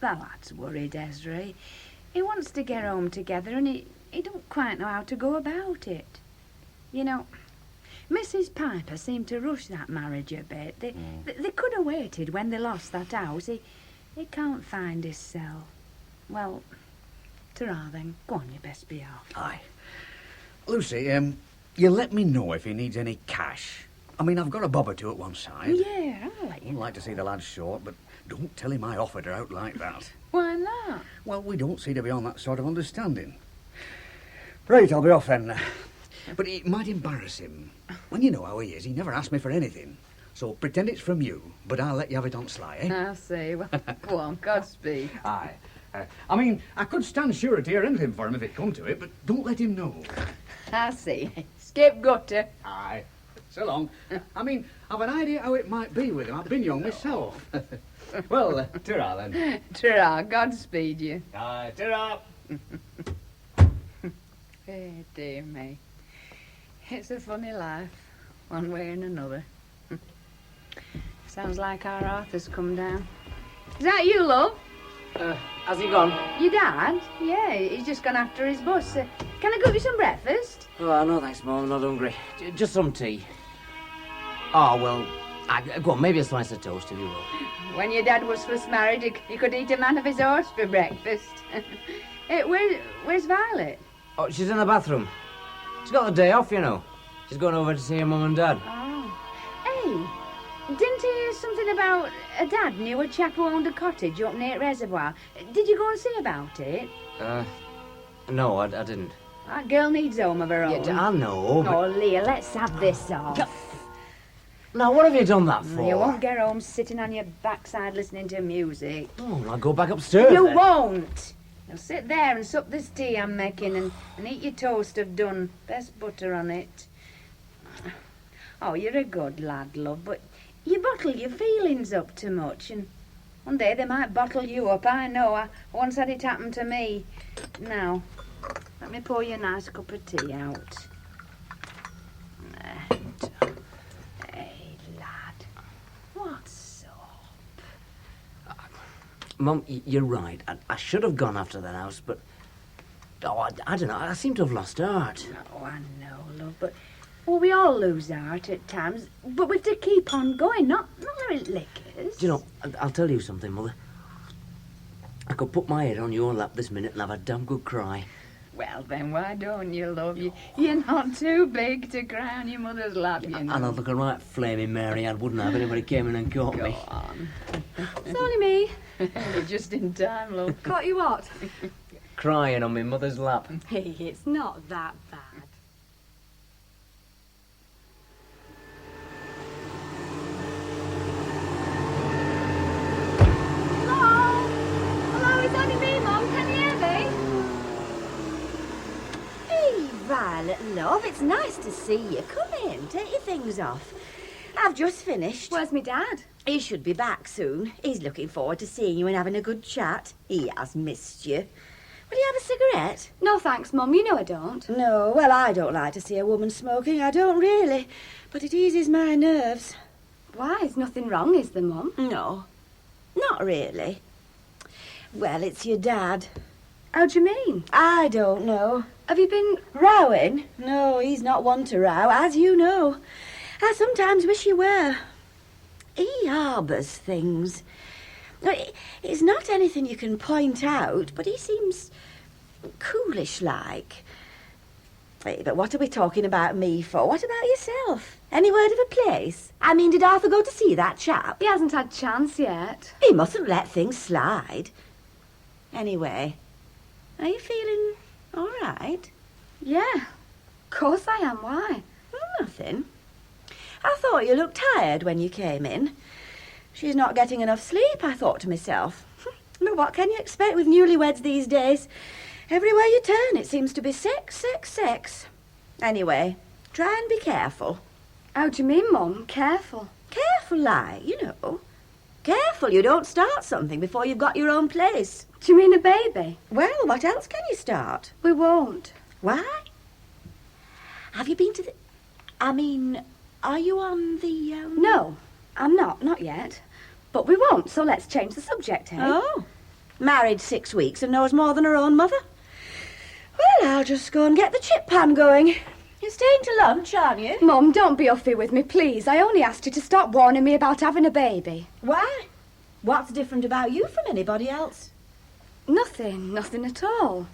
The lad's worried, Ezra. He wants to get home together and he don't quite know how to go about it. You know, Mrs. Piper seemed to rush that marriage a bit. They could have waited when they lost that house. He can't find his cell. Well, ta-ra then. Go on, you best be off. Aye. Lucy, you let me know if he needs any cash. I mean, I've got a bob or two at one side. Yeah, I'll let you I'd know. like to see the lad short, but don't tell him I offered her out like that. Why not? Well, we don't seem to be on that sort of understanding. Right, I'll be off then. But it might embarrass him. When you know how he is, he never asks me for anything. So pretend it's from you, but I'll let you have it on sly, eh? I see. Well, go on, Godspeed. Aye. I mean, I could stand surety or anything for him if it come to it, but don't let him know. I see. Skip gutter. Aye. So long. I mean, I've an idea how it might be with him. I've been young myself. Well, ta-ra then. Ta-ra, Godspeed you. Aye, ta-ra. Eh, dear me. It's a funny life, one way and another. Sounds like our Arthur's come down. Is that you, love? Has he gone? Your dad? Yeah, he's just gone after his bus. Can I cook you some breakfast? Oh, no, thanks, Mum. I'm not hungry. Just some tea. Oh, well, go on, maybe a slice of toast if you will. When your dad was first married, he could eat a man of his horse for breakfast. Where's Violet? Oh, she's in the bathroom. She's got the day off, you know. She's going over to see her mum and dad. Oh. Hey, didn't you hear something about a dad knew a chap who owned a cottage up near Reservoir? Did you go and see about it? No, I didn't. That girl needs home of her own. Yeah, I know, but... Oh, Leah, let's have this off. Now, what have you done that for? You won't get home sitting on your backside listening to music. Oh, I'll go back upstairs You then. won't. You'll sit there and sup this tea I'm making and eat your toast I've done. Best butter on it. Oh, you're a good lad, love, but you bottle your feelings up too much and one day they might bottle you up, I know. I once had it happen to me. Now, let me pour you a nice cup of tea out. Hey, lad, what's up? Mum, you're right. I should have gone after that house, but... Oh, I don't know. I seem to have lost heart. Oh, I know, love, but... Well, we all lose heart at times, but we've to keep on going, not let it lickers. Do you know, I'll tell you something, Mother. I could put my head on your lap this minute and have a damn good cry. Well, then, why don't you, love? You're not too big to cry on your mother's lap, you know. And I'd look a right flaming Mary, I wouldn't have anybody came in and caught me. Go on. It's only me. You're just in time, love. Caught you what? Crying on my mother's lap. Hey, it's not that bad. love, it's nice to see you. Come in, take your things off. I've just finished. Where's me dad? He should be back soon. He's looking forward to seeing you and having a good chat. He has missed you. Will you have a cigarette? No thanks, Mum. You know I don't. No, well, I don't like to see a woman smoking. I don't really. But it eases my nerves. Why? There's nothing wrong, is there, Mum? No, not really. Well, it's your dad. How do you mean? I don't know. Have you been... Rowing? No, he's not one to row, as you know. I sometimes wish he were. He harbours things. It's not anything you can point out, but he seems coolish-like. Hey, but what are we talking about me for? What about yourself? Any word of a place? I mean, did Arthur go to see that chap? He hasn't had chance yet. He mustn't let things slide. Anyway, are you feeling all right? Yeah, of course I am. Why? Nothing. I thought you looked tired when you came in. She's not getting enough sleep, I thought to myself. But what can you expect with newlyweds these days? Everywhere you turn, it seems to be sex, sex, sex. Anyway, try and be careful. How do you mean, Mum? Careful? Careful, like, you know. Careful you don't start something before you've got your own place. Do you mean a baby? Well, what else can you start? We won't. Why? Have you been to the... I mean, are you on the, No, I'm not yet. But we won't, so let's change the subject, eh? Oh, married 6 weeks and knows more than her own mother. Well, I'll just go and get the chip pan going. You're staying to lunch, aren't you? Mum, don't be huffy with me, please. I only asked you to stop warning me about having a baby. Why? What's different about you from anybody else? Nothing at all.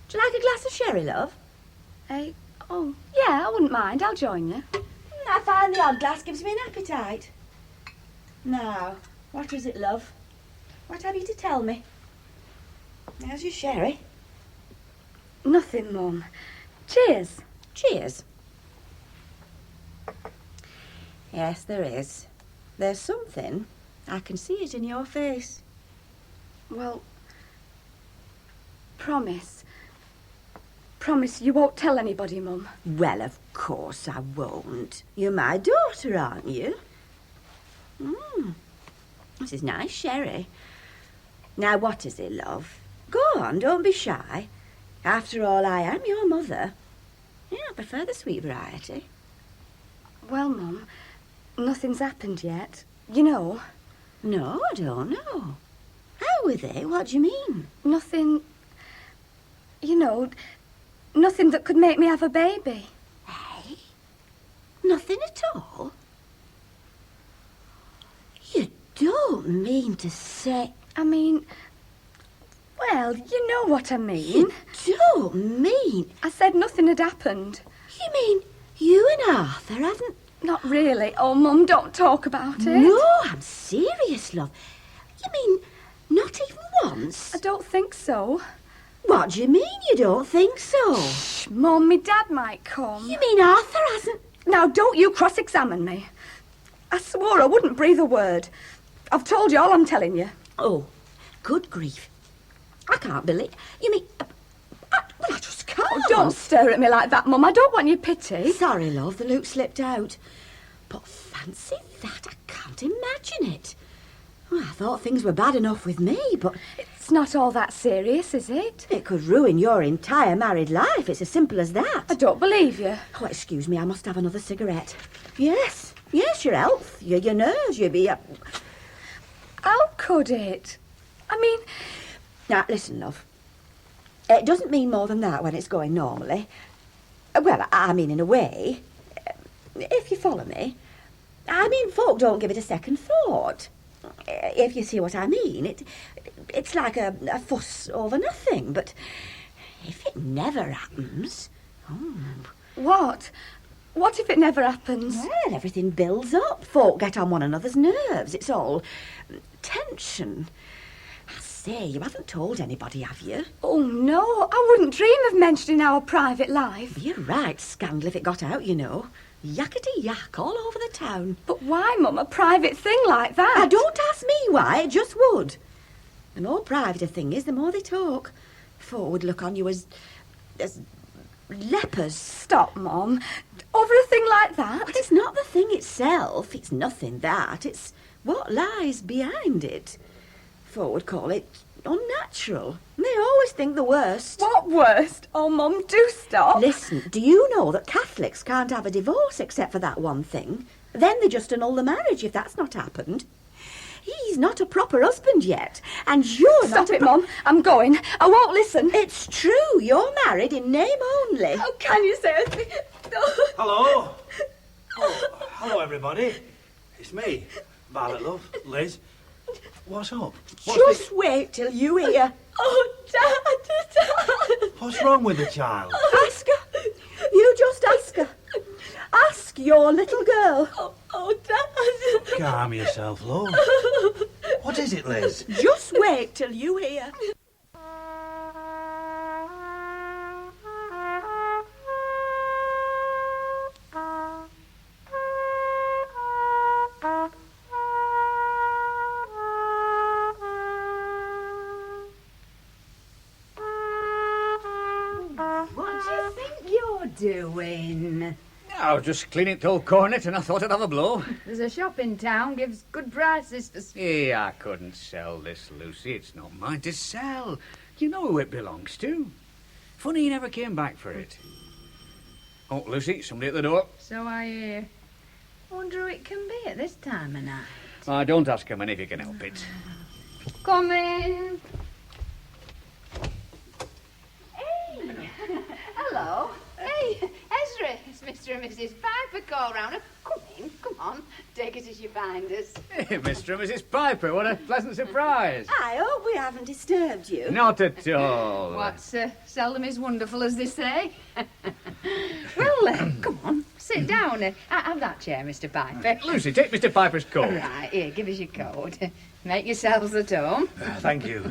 Do you like a glass of sherry, love? Oh, yeah, I wouldn't mind. I'll join you. I find the odd glass gives me an appetite. Now, what is it, love? What have you to tell me? How's your sherry? Nothing, Mum. Cheers. Cheers. Yes, there is. There's something. I can see it in your face. Well, promise. Promise you won't tell anybody, Mum. Well, of course I won't. You're my daughter, aren't you? This is nice sherry. Now, what is it, love? Go on, don't be shy. After all, I am your mother. Yeah, I prefer the sweet variety. Well, Mum, nothing's happened yet. You know. No, I don't know. How were they? What do you mean? Nothing... You know, nothing that could make me have a baby. Hey? Nothing at all? You don't mean to say... I mean... Well, you know what I mean. You don't mean... I said nothing had happened. You mean you and Arthur haven't... Not really. Oh, Mum, don't talk about it. No, I'm serious, love. You mean not even once? I don't think so. What do you mean you don't think so? Shh, Mum, me dad might come. You mean Arthur hasn't... Now, don't you cross-examine me. I swore I wouldn't breathe a word. I've told you all I'm telling you. Oh, good grief. I can't believe... You mean... I just can't. Oh, don't stare at me like that, Mum. I don't want your pity. Sorry, love, the look slipped out. But fancy that, I can't imagine it. Well, I thought things were bad enough with me, but... It's not all that serious, is it? It could ruin your entire married life. It's as simple as that. I don't believe you. Oh, excuse me, I must have another cigarette. Yes, your health, your nerves, you'd be... How could it? I mean... Now, listen, love. It doesn't mean more than that when it's going normally. Well, I mean, in a way, if you follow me. I mean, folk don't give it a second thought. If you see what I mean. It's like a fuss over nothing, but if it never happens... Oh. What? What if it never happens? Well, everything builds up. Folk get on one another's nerves. It's all tension. I say, you haven't told anybody, have you? Oh, no. I wouldn't dream of mentioning our private life. You're right, scandal if it got out, you know. Yakety-yak all over the town. But why, Mum, a private thing like that? Now, don't ask me why, it just would. The more private a thing is, the more they talk. Folk would look on you as lepers. Stop, Mum. Over a thing like that? But it's not the thing itself. It's nothing that. It's what lies behind it. Folk would call it unnatural. And they always think the worst. What worst? Oh, Mum, do stop. Listen, do you know that Catholics can't have a divorce except for that one thing? Then they just annul the marriage if that's not happened. He's not a proper husband yet, and you're Stop it, Mum. I'm going. I won't listen. It's true. You're married in name only. How can you say it? Hello? Oh, hello, everybody. It's me, Violet, love. Liz. What's up? Just wait till you hear. Oh, Dad. What's wrong with the child? Ask her. You just ask her. Ask your little girl. Oh, Dad. Calm yourself, love. What is it, Liz? Just wait till you hear. What do you think you're doing? I was just cleaning the old cornet and I thought I'd have a blow. There's a shop in town, gives good prices for... I couldn't sell this, Lucy. It's not mine to sell. You know who it belongs to. Funny you never came back for it. Oh, Lucy, somebody at the door. So I hear. Wonder who it can be at this time of night. Don't ask him if you can help it. Come in. Hey. Hello. Hey, Ezra. It's Mr. and Mrs. Piper call round. Come in, come on. Take it as you find us. Hey, Mr. and Mrs. Piper, what a pleasant surprise. I hope we haven't disturbed you. Not at all. What's seldom is wonderful, as they say. Well, come on, sit down. Have that chair, Mr. Piper. Lucy, take Mr. Piper's coat. Right, here, give us your coat. Make yourselves at home. Thank you.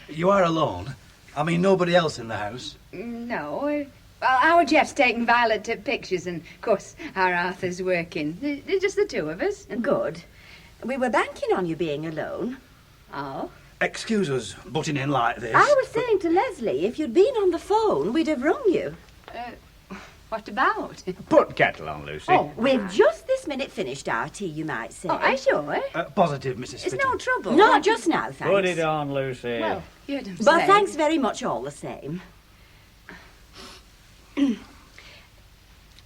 You are alone? I mean, nobody else in the house? No, well, our Jeff's taking Violet to pictures, and, of course, our Arthur's working. They're just the two of us. Good. We were banking on you being alone. Oh? Excuse us butting in like this. I was saying to Leslie, if you'd been on the phone, we'd have rung you. What about? Put kettle on, Lucy. Oh, we've just this minute finished our tea, you might say. Oh, are you sure? Positive, Mrs. It's no trouble. Not just now, thanks. Put it on, Lucy. Well, you heard him But say. thanks very much all the same. Well,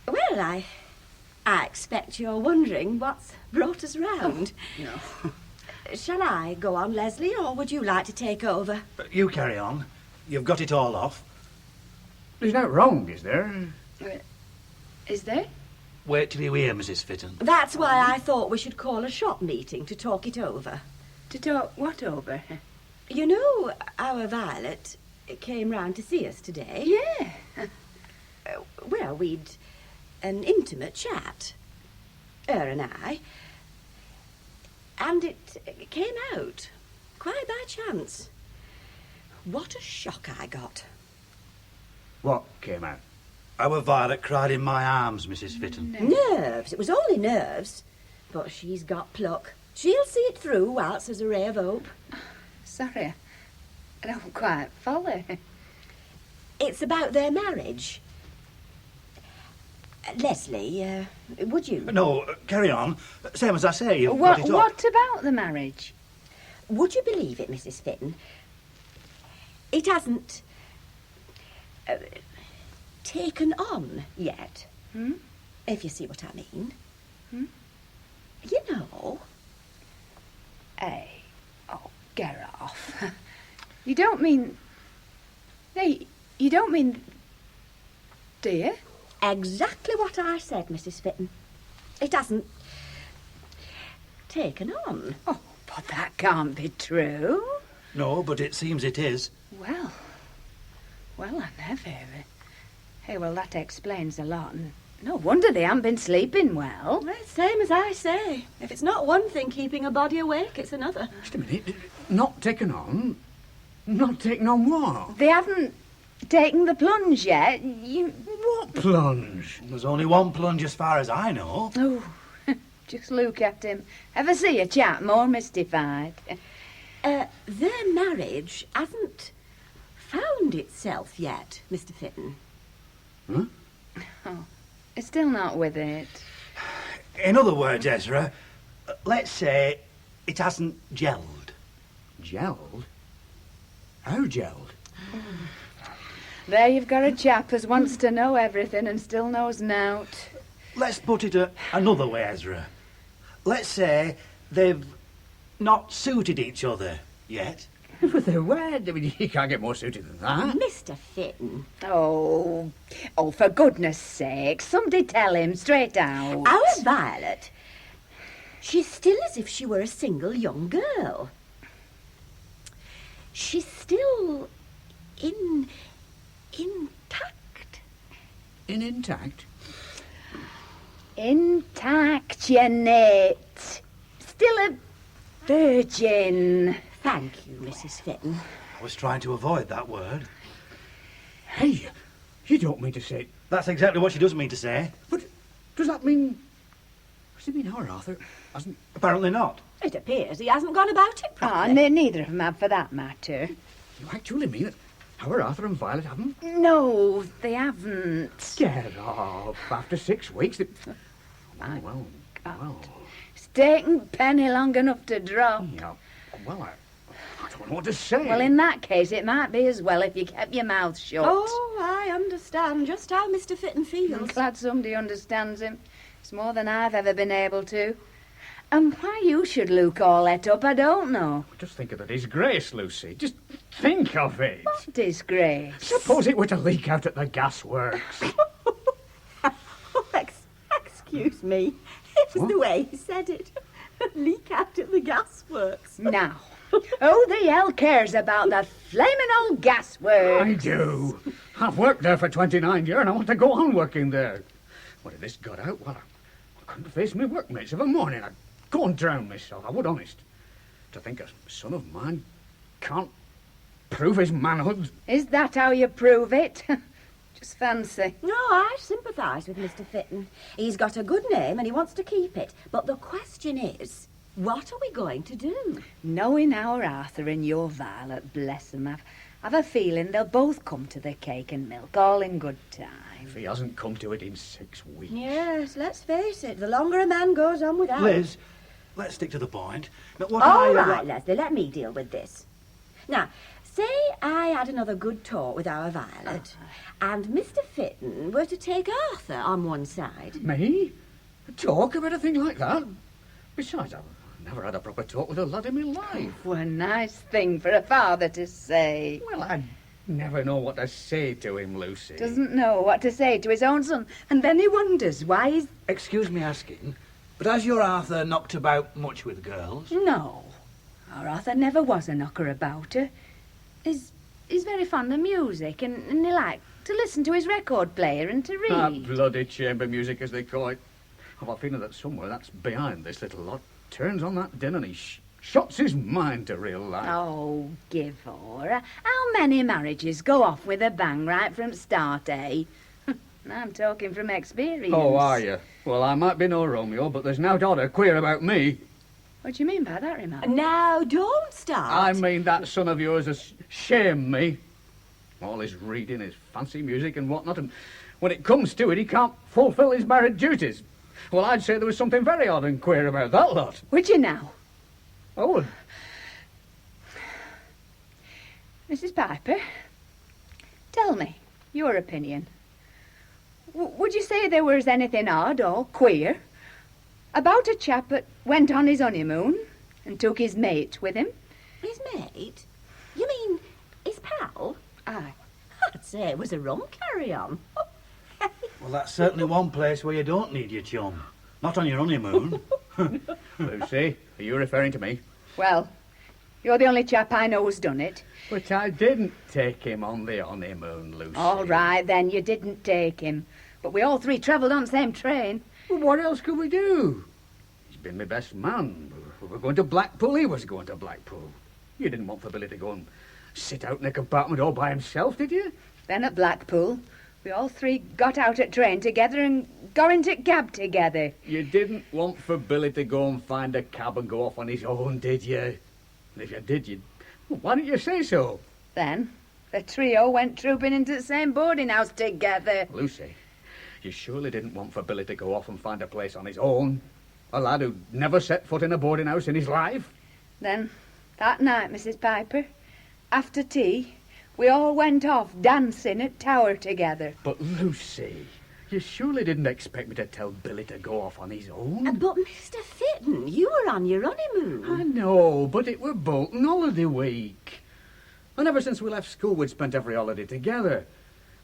I expect you're wondering what's brought us round. No. Shall I go on, Leslie, or would you like to take over? You carry on. You've got it all off. There's no wrong, is there? Is there? Wait till you hear, Mrs. Fitton. That's why I thought we should call a shop meeting to talk it over. To talk what over? You know, our Violet came round to see us today. Yeah. Well, we'd an intimate chat, her and I, and it came out quite by chance. What a shock I got. What came out? Our Violet cried in my arms, Mrs. Fitton. Nerves. It was only nerves. But she's got pluck. She'll see it through whilst there's a ray of hope. Sorry, I don't quite follow. It's about their marriage. Leslie, would you? No, carry on. Same as I say, you've What, got it off. what about the marriage? Would you believe it, Mrs. Fitton? It hasn't taken on yet. If you see what I mean. You know. Hey, oh, get off. You don't mean... Hey, you don't mean... Do you? Exactly what I said, Mrs. Fitton. It hasn't taken on. Oh, but that can't be true. No, but it seems it is. Well, I never. Hey, well, that explains a lot. And no wonder they haven't been sleeping well. Well, same as I say. If it's not one thing keeping a body awake, it's another. Just a minute. Not taken on? Not taken on what? They haven't taken the plunge yet. What plunge? There's only one plunge as far as I know. Oh, just look at him. Ever see a chap more mystified? Their marriage hasn't found itself yet, Mr. Fitton. Huh? Oh, you're still not with it. In other words, Ezra, let's say it hasn't gelled. Gelled? How gelled? There you've got a chap as wants to know everything and still knows nought. Let's put it another way, Ezra. Let's say they've not suited each other yet. But they're wed. I mean, you can't get more suited than that. Mr. Fitton. Oh, for goodness sake, somebody tell him straight out. Our Violet, she's still as if she were a single young girl. She's still intact. Intact? Intact, Janet. Still a virgin. Thank you, Mrs. Fitton. I was trying to avoid that word. Hey, you don't mean to say... That's exactly what she doesn't mean to say. But does that mean... Does it mean our Arthur hasn't... Apparently not. It appears he hasn't gone about it Ah, properly. neither of them have, for that matter. You actually mean that our Arthur and Violet haven't? No, they haven't. Get off. After 6 weeks... They... My well. It's taken Penny long enough to drop. Yeah, well, I don't know what to say. Well, in that case, it might be as well if you kept your mouth shut. Oh, I understand just how Mr. Fitton feels. I'm glad somebody understands him. It's more than I've ever been able to. And why you should look all let up, I don't know. Just think of the disgrace, Lucy. Just think of it. What disgrace? Suppose it were to leak out at the gasworks. Excuse me. It was the way he said it. Leak out at the gasworks. Now, who the hell cares about that flaming old gasworks? I do. I've worked there for 29 years and I want to go on working there. When this got out, well, I couldn't face me workmates of a morning. I'd go and drown myself, I would honest. To think a son of mine can't prove his manhood. Is that how you prove it? Just fancy. No, I sympathise with Mr. Fitton. He's got a good name and he wants to keep it. But the question is, what are we going to do? Knowing our Arthur and your Violet, bless them, I've a feeling they'll both come to the cake and milk, all in good time. If he hasn't come to it in 6 weeks. Yes, let's face it. The longer a man goes on without... Liz, let's stick to the point. Now, what All right, Leslie, let me deal with this. Now, say I had another good talk with our Violet, and Mr. Fitton were to take Arthur on one side. Me? Talk about a thing like that? Besides, I've never had a proper talk with a lad in my life. What a nice thing for a father to say. Well, I never know what to say to him, Lucy. Doesn't know what to say to his own son, and then he wonders why he's... Excuse me asking, but has your Arthur knocked about much with girls? No. Our Arthur never was a knocker about her. He's very fond of music, and he liked to listen to his record player and to read. That bloody chamber music, as they call it. I've a feeling that somewhere that's behind this little lot. Turns on that din and he shuts his mind to real life. Oh, give her. How many marriages go off with a bang right from start, eh? I'm talking from experience. Oh, are you? Well, I might be no Romeo, but there's no daughter queer about me. What do you mean by that remark? Now, don't start. I mean that son of yours has shamed me. All his reading, his fancy music and whatnot, and when it comes to it, he can't fulfil his married duties. Well, I'd say there was something very odd and queer about that lot. Would you now? I would. Mrs. Piper, tell me your opinion. Would you say there was anything odd or queer about a chap that went on his honeymoon and took his mate with him? His mate? You mean his pal? Aye. I'd say it was a rum carry-on. Well, that's certainly one place where you don't need your chum. Not on your honeymoon. Lucy, are you referring to me? Well, you're the only chap I know who's done it. But I didn't take him on the honeymoon, Lucy. All right, then, you didn't take him. But we all three travelled on the same train. Well, what else could we do? He's been my best man. We were going to Blackpool, he was going to Blackpool. You didn't want for Billy to go and sit out in a compartment all by himself, did you? Then at Blackpool, we all three got out at train together and got into cab together. You didn't want for Billy to go and find a cab and go off on his own, did you? And if you did, well, why didn't you say so? Then, The trio went trooping into the same boarding house together. Lucy, you surely didn't want for Billy to go off and find a place on his own? A lad who'd never set foot in a boarding house in his life? Then, that night, Mrs. Piper, after tea, we all went off dancing at Tower together. But Lucy, you surely didn't expect me to tell Billy to go off on his own? But, Mr. Fitton, you were on your honeymoon. I know, but it were Bolton holiday week. And ever since we left school, we'd spent every holiday together.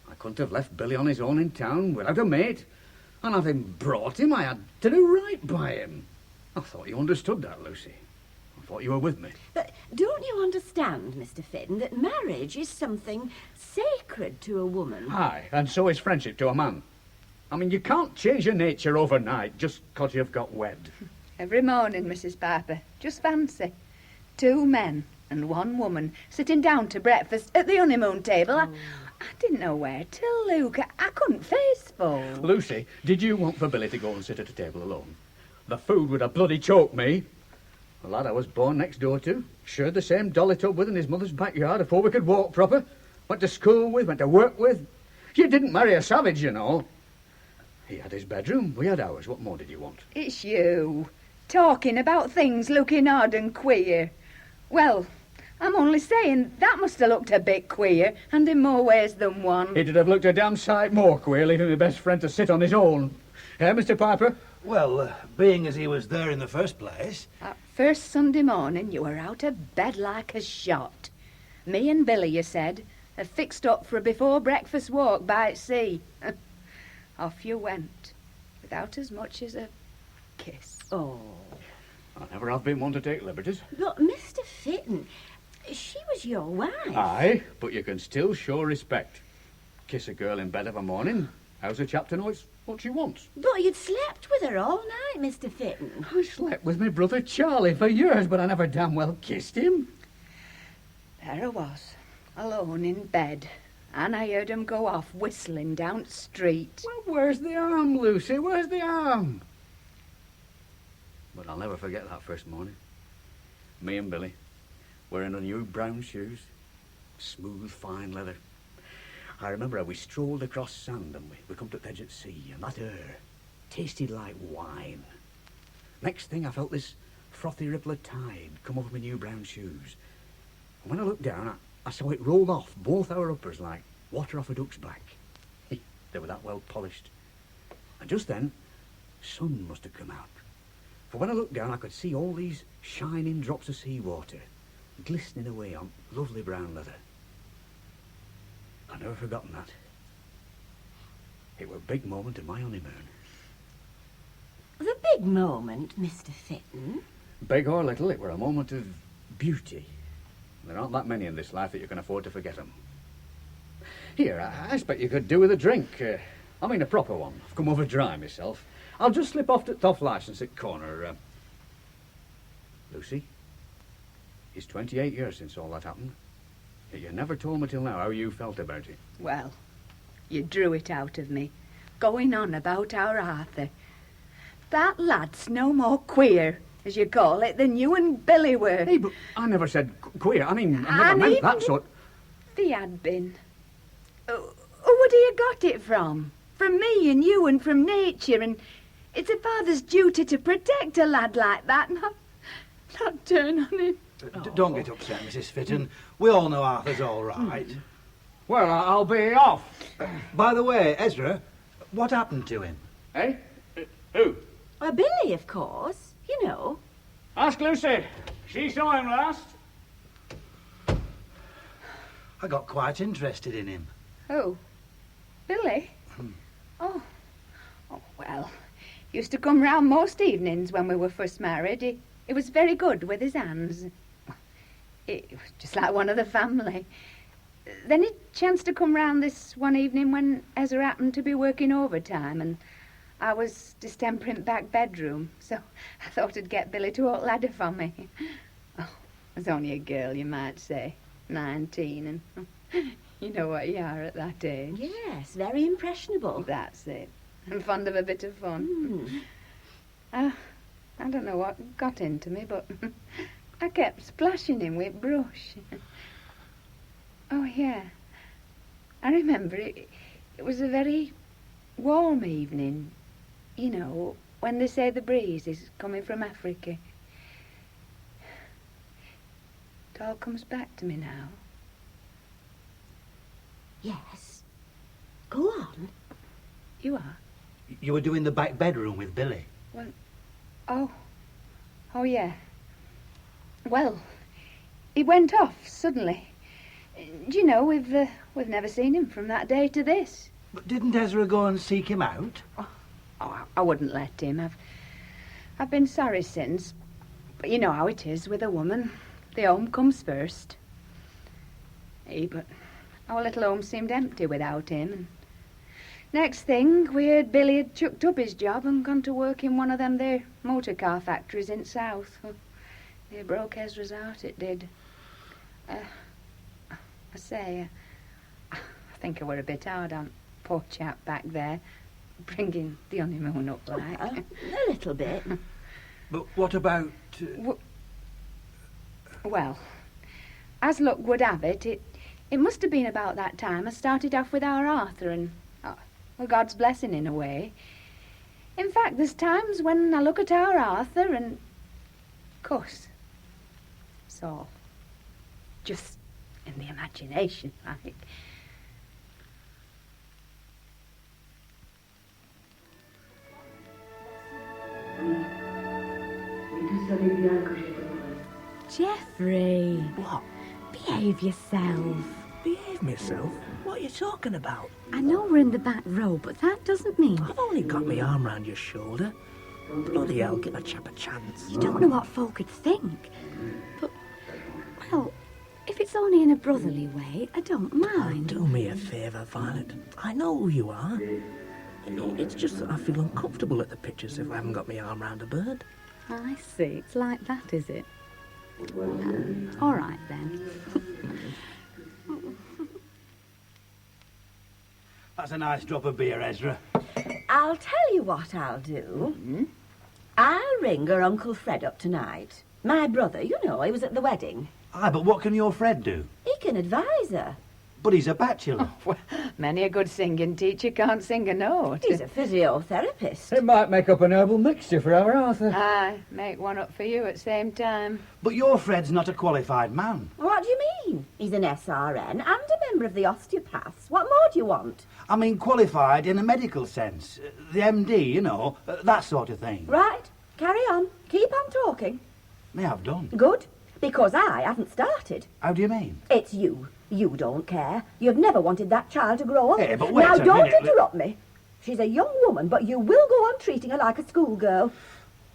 I couldn't have left Billy on his own in town without a mate. And having brought him, I had to do right by him. I thought you understood that, Lucy. I thought you were with me. But don't you understand, Mr. Fitton, that marriage is something sacred to a woman? Aye, and so is friendship to a man. I mean, you can't change your nature overnight just 'cause you've got wed. Every morning, Mrs. Piper, just fancy. 2 men and 1 woman sitting down to breakfast at the honeymoon table. I didn't know where to look. I couldn't face full. Lucy, did you want for Billy to go and sit at a table alone? The food would have bloody choked me. The lad I was born next door to, shared the same dolly tub with in his mother's backyard before we could walk proper. Went to school with, went to work with. You didn't marry a savage, you know. He had his bedroom, we had ours. What more did you want? It's you, talking about things looking odd and queer. Well, I'm only saying that must have looked a bit queer, and in more ways than one. It'd have looked a damn sight more queer leaving my best friend to sit on his own. Eh, Mr. Piper? Well, being as he was there in the first place... That first Sunday morning, you were out of bed like a shot. Me and Billy, you said, had fixed up for a before-breakfast walk by sea. Off you went, without as much as a kiss. Oh. I never have been one to take liberties. But, Mr. Fitton, she was your wife. Aye, but you can still show respect. Kiss a girl in bed of a morning. How's a chap to know it's what she wants? But you'd slept with her all night, Mr. Fitton. I slept with my brother Charlie for years, but I never damn well kissed him. There I was, alone in bed, and I heard him go off whistling down the street. Well, where's the arm, Lucy? Where's the arm? But I'll never forget that first morning. Me and Billy, wearing our new brown shoes, smooth, fine leather. I remember how we strolled across sand and we come to the edge at sea, and that air tasted like wine. Next thing, I felt this frothy ripple of tide come over my new brown shoes. And when I looked down, I saw it roll off both our uppers like water off a duck's back. They were that well polished. And just then, sun must have come out. For when I looked down, I could see all these shining drops of seawater glistening away on lovely brown leather. I've never forgotten that. It were a big moment in my honeymoon. The big moment, Mr. Fitton. Big or little, it were a moment of beauty. There aren't that many in this life that you can afford to forget them. Here, I expect you could do with a drink. I mean a proper one. I've come over dry myself. I'll just slip off to Toff License at corner. Lucy, it's 28 years since all that happened. Yet you never told me till now how you felt about it. Well, you drew it out of me, going on about our Arthur. That lad's no more queer, as you call it, than you and Billy were. Hey, but I never said queer. I mean, I never meant that sort. If he had been. Who would he have got it from? From me and you and from nature, and it's a father's duty to protect a lad like that, not turn on him. Don't get upset, Mrs. Fitton. We all know Arthur's all right. Well, I'll be off. By the way, Ezra, what happened to him? Eh? Who? Billy, of course. You know. Ask Lucy. She saw him last. I got quite interested in him. Who? Billy? Oh, well, he used to come round most evenings when we were first married. He was very good with his hands. It was just like one of the family. Then he chanced to come round this one evening when Ezra happened to be working overtime, and I was distempering back bedroom, so I thought I'd get Billy to walk ladder for me. Oh, I was only a girl, you might say, 19, and you know what you are at that age. Yes, very impressionable. That's it. I'm fond of a bit of fun. I don't know what got into me, but I kept splashing him with brush. Oh, yeah. I remember it was a very warm evening. You know, when they say the breeze is coming from Africa. It all comes back to me now. Yes. Go on. You are? You were doing the back bedroom with Billy. Well, oh yeah. Well, he went off suddenly. Do you know, we've never seen him from that day to this. But didn't Ezra go and seek him out? Oh, I wouldn't let him. I've been sorry since, but you know how it is with a woman. The home comes first. But our little home seemed empty without him. And next thing, we heard Billy had chucked up his job and gone to work in one of them there motor car factories in South. It broke Ezra's heart, it did. I think I were a bit hard on poor chap back there, bringing the honeymoon up like. A little bit. But what about... Well, as luck would have it, it must have been about that time I started off with our Arthur and, well, God's blessing in a way. In fact, there's times when I look at our Arthur and, of course, it's all just in the imagination, like. Jeffrey. What? Behave yourself. Behave myself? What are you talking about? I know we're in the back row, but that doesn't mean... I've only got my arm round your shoulder. Bloody hell, give a chap a chance. You don't know what folk would think. But, well, if it's only in a brotherly way, I don't mind. Do me a favour, Violet. I know who you are. It's just that I feel uncomfortable at the pictures if I haven't got my arm round a bird. I see. It's like that, is it? All right, then. That's a nice drop of beer, Ezra. I'll tell you what I'll do. I'll ring her Uncle Fred up tonight. My brother, you know, he was at the wedding. Aye, but what can your Fred do? He can advise her. But he's a bachelor. Well, many a good singing teacher can't sing a note. He's a physiotherapist. It might make up an herbal mixture for our Arthur. Aye, make one up for you at the same time. But your Fred's not a qualified man. What do you mean? He's an SRN and a member of the osteopaths. What more do you want? I mean qualified in a medical sense. The MD, you know, that sort of thing. Right, carry on. Keep on talking. May have done. Good, because I haven't started. How do you mean? It's you. You don't care. You've never wanted that child to grow up. Hey, but wait now, a don't minute. interrupt me. She's a young woman, but you will go on treating her like a schoolgirl.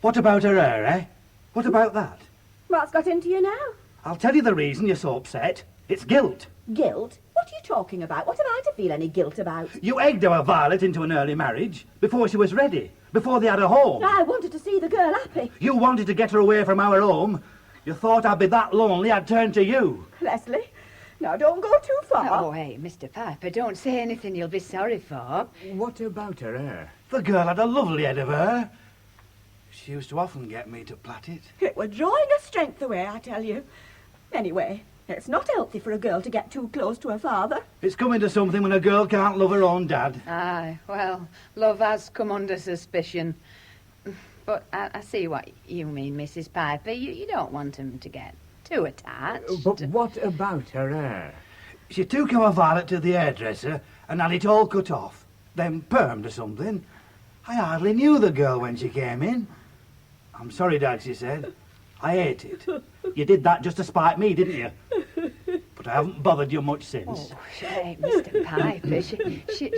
What about her hair, eh? What about that? What's got into you now? I'll tell you the reason you're so upset. It's guilt. Guilt? What are you talking about? What have I to feel any guilt about? You egged our Violet into an early marriage before she was ready, before they had a home. I wanted to see the girl happy. You wanted to get her away from our home. You thought I'd be that lonely I'd turn to you. Leslie, now don't go too far. Oh, hey, Mr. Piper, don't say anything you'll be sorry for. What about her hair? The girl had a lovely head of hair. She used to often get me to plait it. It were drawing her strength away, I tell you. Anyway, it's not healthy for a girl to get too close to her father. It's coming to something when a girl can't love her own dad. Aye, well, love has come under suspicion. But I see what you mean, Mrs. Piper. You don't want him to get too attached. But what about her hair? She took our Violet to the hairdresser and had it all cut off, then permed or something. I hardly knew the girl when she came in. I'm sorry, Dad, she said. I hate it. You did that just to spite me, didn't you? But I haven't bothered you much since. Oh, hey, Mr. Piper,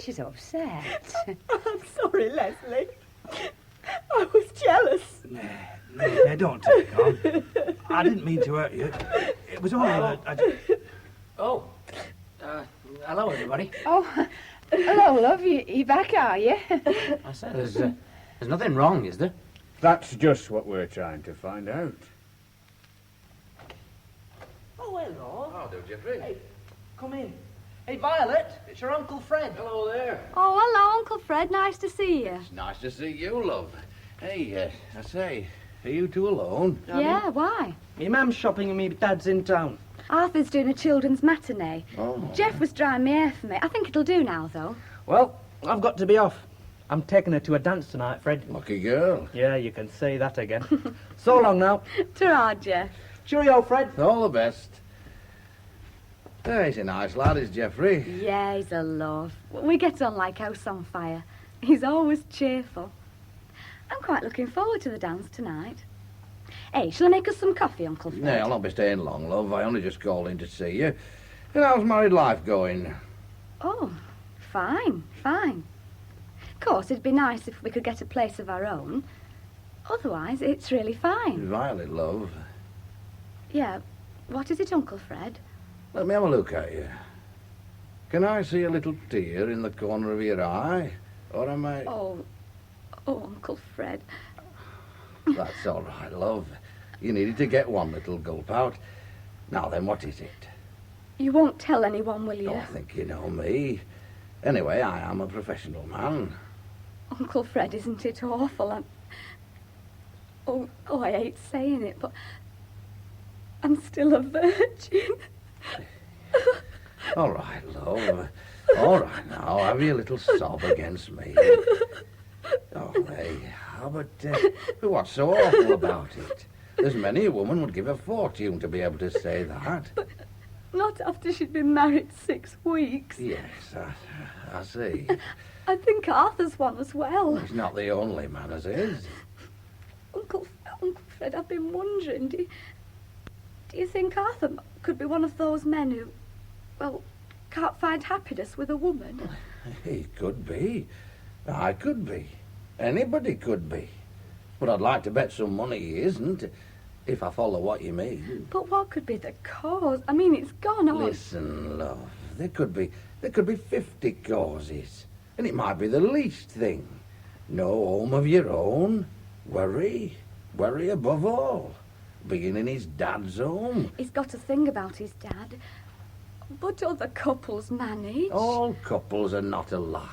she's upset. I'm sorry, Leslie. I was jealous. Nay, don't take on. I didn't mean to hurt you. It was only that Oh, hello, everybody. Oh, hello, love. You back, are you? I said, there's nothing wrong, is there? That's just what we're trying to find out. Oh, hello. How do, Jeffrey? Hey, come in. Hey, Violet, it's your Uncle Fred. Hello there. Oh, hello, Uncle Fred. Nice to see you. It's nice to see you, love. Hey, I say, are you two alone? Yeah, why? Me mum's shopping and me dad's in town. Arthur's doing a children's matinee. Oh. Jeff was drying my hair for me. I think it'll do now, though. Well, I've got to be off. I'm taking her to a dance tonight, Fred. Lucky girl. Yeah, you can say that again. So long now. Ta-ra, Jeff. Cheerio, Fred. All the best. He's a nice lad, is Geoffrey. Yeah, he's a love. We get on like house on fire. He's always cheerful. I'm quite looking forward to the dance tonight. Hey, shall I make us some coffee, Uncle Fred? No, I'll not be staying long, love. I only just called in to see you. And how's married life going? Oh, fine, fine. Of course, it'd be nice if we could get a place of our own. Otherwise, it's really fine. Violet, love. Yeah, what is it, Uncle Fred? Let me have a look at you. Can I see a little tear in the corner of your eye? Or am I... Oh, Uncle Fred. That's all right, love. You needed to get one little gulp out. Now then, what is it? You won't tell anyone, will you? Oh, I think you know me. Anyway, I am a professional man. Uncle Fred, isn't it awful? Oh, I hate saying it, but I'm still a virgin. All right, love. All right, now, have your little sob against me. Oh, hey, but what's so awful about it? There's many a woman would give a fortune to be able to say that. But not after she'd been married 6 weeks. Yes, I see. I think Arthur's one as well. He's not the only man as is. Uncle Fred, I've been wondering, do you think Arthur could be one of those men who, well, can't find happiness with a woman? He could be. I could be. Anybody could be. But I'd like to bet some money he isn't, if I follow what you mean. But what could be the cause? I mean, it's gone on. Listen, love, there could be 50 causes, and it might be the least thing. No home of your own, worry above all, being in his dad's home. He's got a thing about his dad, but other couples manage. All couples are not alike.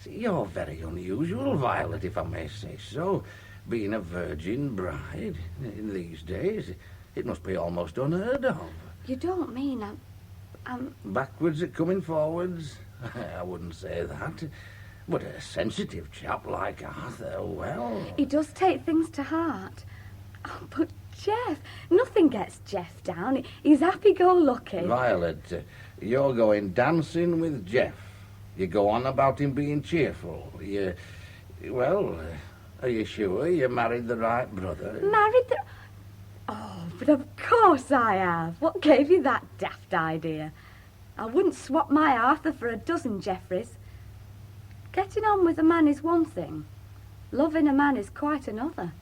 See, you're very unusual, Violet, if I may say so. Being a virgin bride in these days, it must be almost unheard of. You don't mean I'm... Backwards at coming forwards? I wouldn't say that. But a sensitive chap like Arthur, well... He does take things to heart. Oh, but Jeff, nothing gets Jeff down. He's happy-go-lucky. Violet, you're going dancing with Jeff. You go on about him being cheerful. Are you sure you married the right brother? Married the... Oh, but of course I have. What gave you that daft idea? I wouldn't swap my Arthur for a dozen Jeffreys. Getting on with a man is one thing. Loving a man is quite another.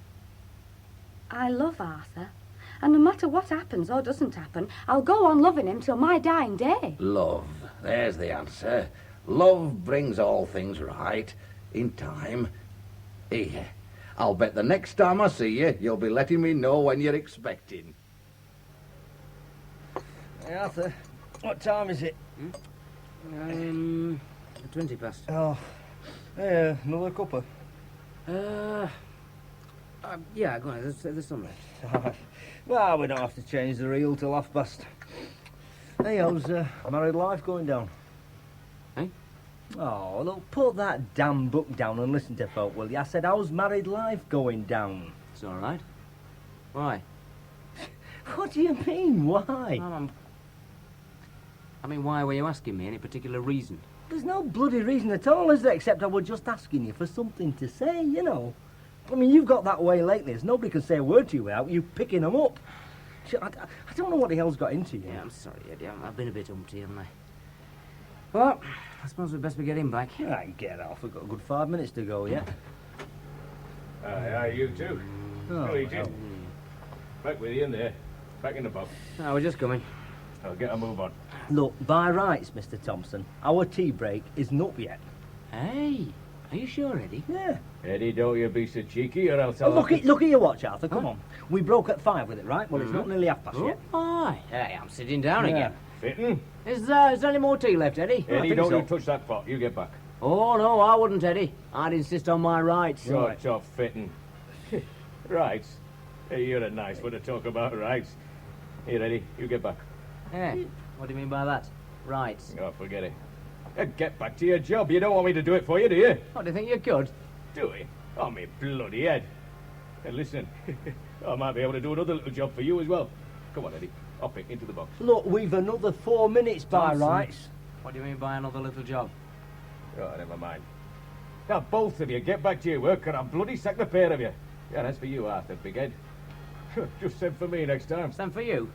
I love Arthur. And no matter what happens or doesn't happen, I'll go on loving him till my dying day. Love. There's the answer. Love brings all things right. In time. Here. I'll bet the next time I see you, you'll be letting me know when you're expecting. Hey, Arthur, what time is it? 20 past. Oh, hey, another cuppa? Yeah, go on, there's some left. Well, we don't have to change the reel till past. Hey, how's married life going down? Hey? Oh, look, put that damn book down and listen to folk, will you? I said, how's married life going down? It's all right. Why? What do you mean, why? I mean, why were you asking me? Any particular reason? There's no bloody reason at all, is there, except I was just asking you for something to say, you know. I mean, you've got that way lately, as nobody can say a word to you without you picking them up. I don't know what the hell's got into you. Yeah, I'm sorry, Eddie. I've been a bit umpty, haven't I? Well, I suppose we'd best be getting back. Right, get off. We've got a good 5 minutes to go yet. Aye, you too. Oh, Agent. Back with you in there. Back in the pub. No, we're just coming. I'll get a move on. Look, by rights, Mr. Thompson, our tea break isn't up yet. Hey, are you sure, Eddie? Yeah. Eddie, don't you be so cheeky or else I'll... Look at your watch, Arthur, come on. We broke at 5 with it, right? Well, it's not nearly past yet. Aye. Hey, I'm sitting down again. Fitting. Is there any more tea left, Eddie? Eddie, don't you touch that pot. You get back. Oh, no, I wouldn't, Eddie. I'd insist on my rights. Shut up, Fitting. Rights? Hey, you're a nice one to talk about rights. Here, Eddie, you get back. Yeah, what do you mean by that? Right. Oh, forget it. Get back to your job. You don't want me to do it for you, do you? What, do you think you could? Do it? Oh, me bloody head. And listen, I might be able to do another little job for you as well. Come on, Eddie. Hop it into the box. Look, we've another 4 minutes by Johnson. rights. What do you mean by another little job? Oh, never mind. Now, both of you, get back to your work, and I'll bloody sack the pair of you. Yeah, that's for you, Arthur, big head. Just send for me next time. Send for you?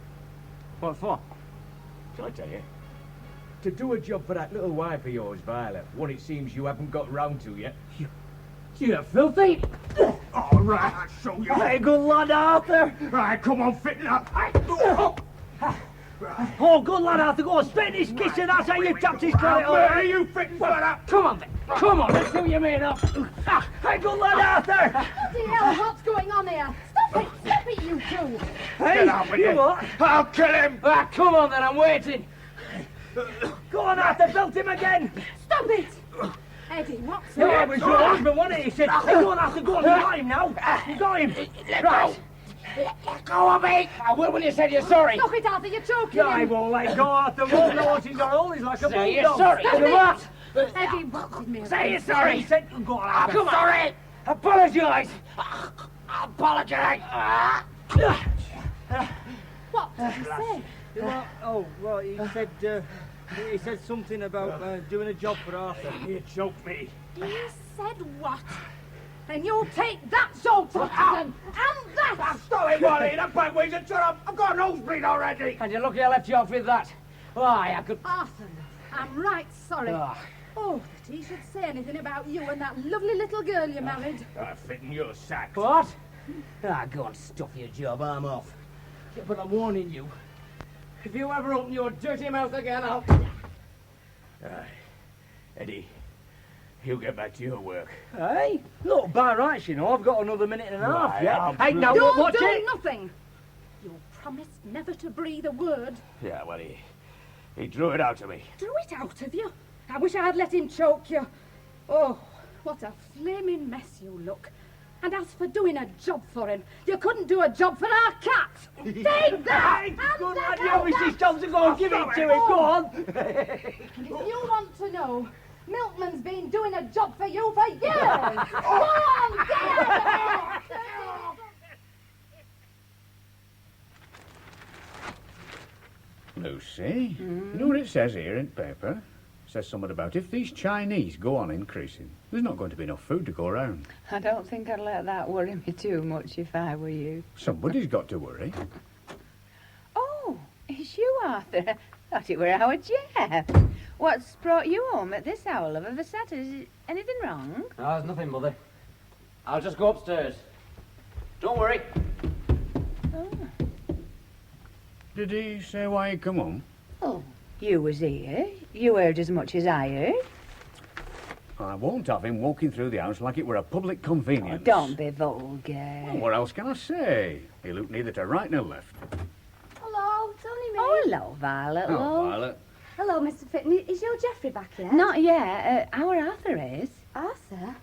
What for? Shall I tell you? To do a job for that little wife of yours, Violet, one it seems you haven't got round to yet. You're filthy. All right, I'll show you. Hey, good lad, Arthur. Right, come on, fit it up. Oh, good lad, Arthur. Go on, spit his kiss, and that's how you tapped his credit. All right? You fit for that. Come on, then. Come on, let's see what you mean up. Hey, good lad, Arthur. Bloody hell, what's going on here? Stop it, you two. Hey, Get on with you it. what? I'll kill him. Ah, come on, then, I'm waiting. Go on, Arthur, belt him again. Stop it. Eddie, what's No, that? it was your husband, wasn't it? He said, hey, go on, Arthur, go on, you got him now. You got him. Right. Let go of me. I will when you said you're sorry. Stop it, Arthur, you're choking No, I him. won't let go, Arthur. Won't know what he's got all. He's like a Say you're bulldog. sorry. Stop You it. what? Eddie, what with me? Say you're sorry. He said, go on, Arthur. I'm sorry. Apologise. I apologize. What did he say? Oh, well, he said something about doing a job for Arthur. You choked me. You said what? Then you'll take that, Joe Trotterton, and that! Stop it, Wally. The bagwings and shut up. I've got a nosebleed already. And you're lucky I left you off with that. Why, I could... Arthur, I'm right sorry. Ah. Oh, that he should say anything about you and that lovely little girl you married. I fit in your sack. What? Ah, go and stuff your job, I'm off. Yeah, but I'm warning you. If you ever open your dirty mouth again, I'll... Eddie, you get back to your work. Hey, look, by rights, you know, I've got another minute and a half, Right, yeah? I'll Hey, now, Don't watch do it. nothing. You promised never to breathe a word. Yeah, well, he drew it out of me. Drew it out of you. I wish I had let him choke you. Oh, what a flaming mess you look. And as for doing a job for him, you couldn't do a job for our cat. Take that! Hey, And good take lad, you obviously that. told to go and give it to him. Go on. And if you want to know, Milkman's been doing a job for you for years. Go on, get out of here. Lucy, you know what it says here in paper? It says something about if these Chinese go on increasing, there's not going to be enough food to go around. I don't think I'd let that worry me too much if I were you. Somebody's got to worry. Oh, it's you, Arthur. Thought it were our Jeff. What's brought you home at this hour, love of a Saturday? Is anything wrong? No, there's nothing, Mother. I'll just go upstairs. Don't worry. Oh. Did he say why he come home? Oh, you was here. You heard as much as I heard. I won't have him walking through the house like it were a public Oh, convenience. don't be vulgar. Well, what else can I say? He looked neither to right nor left. Hello, it's only me. Oh, hello, Violet, Oh, love. Violet. Hello, Mr. Fitton. Is your Geoffrey back yet? Not yet. Our Arthur is. Arthur?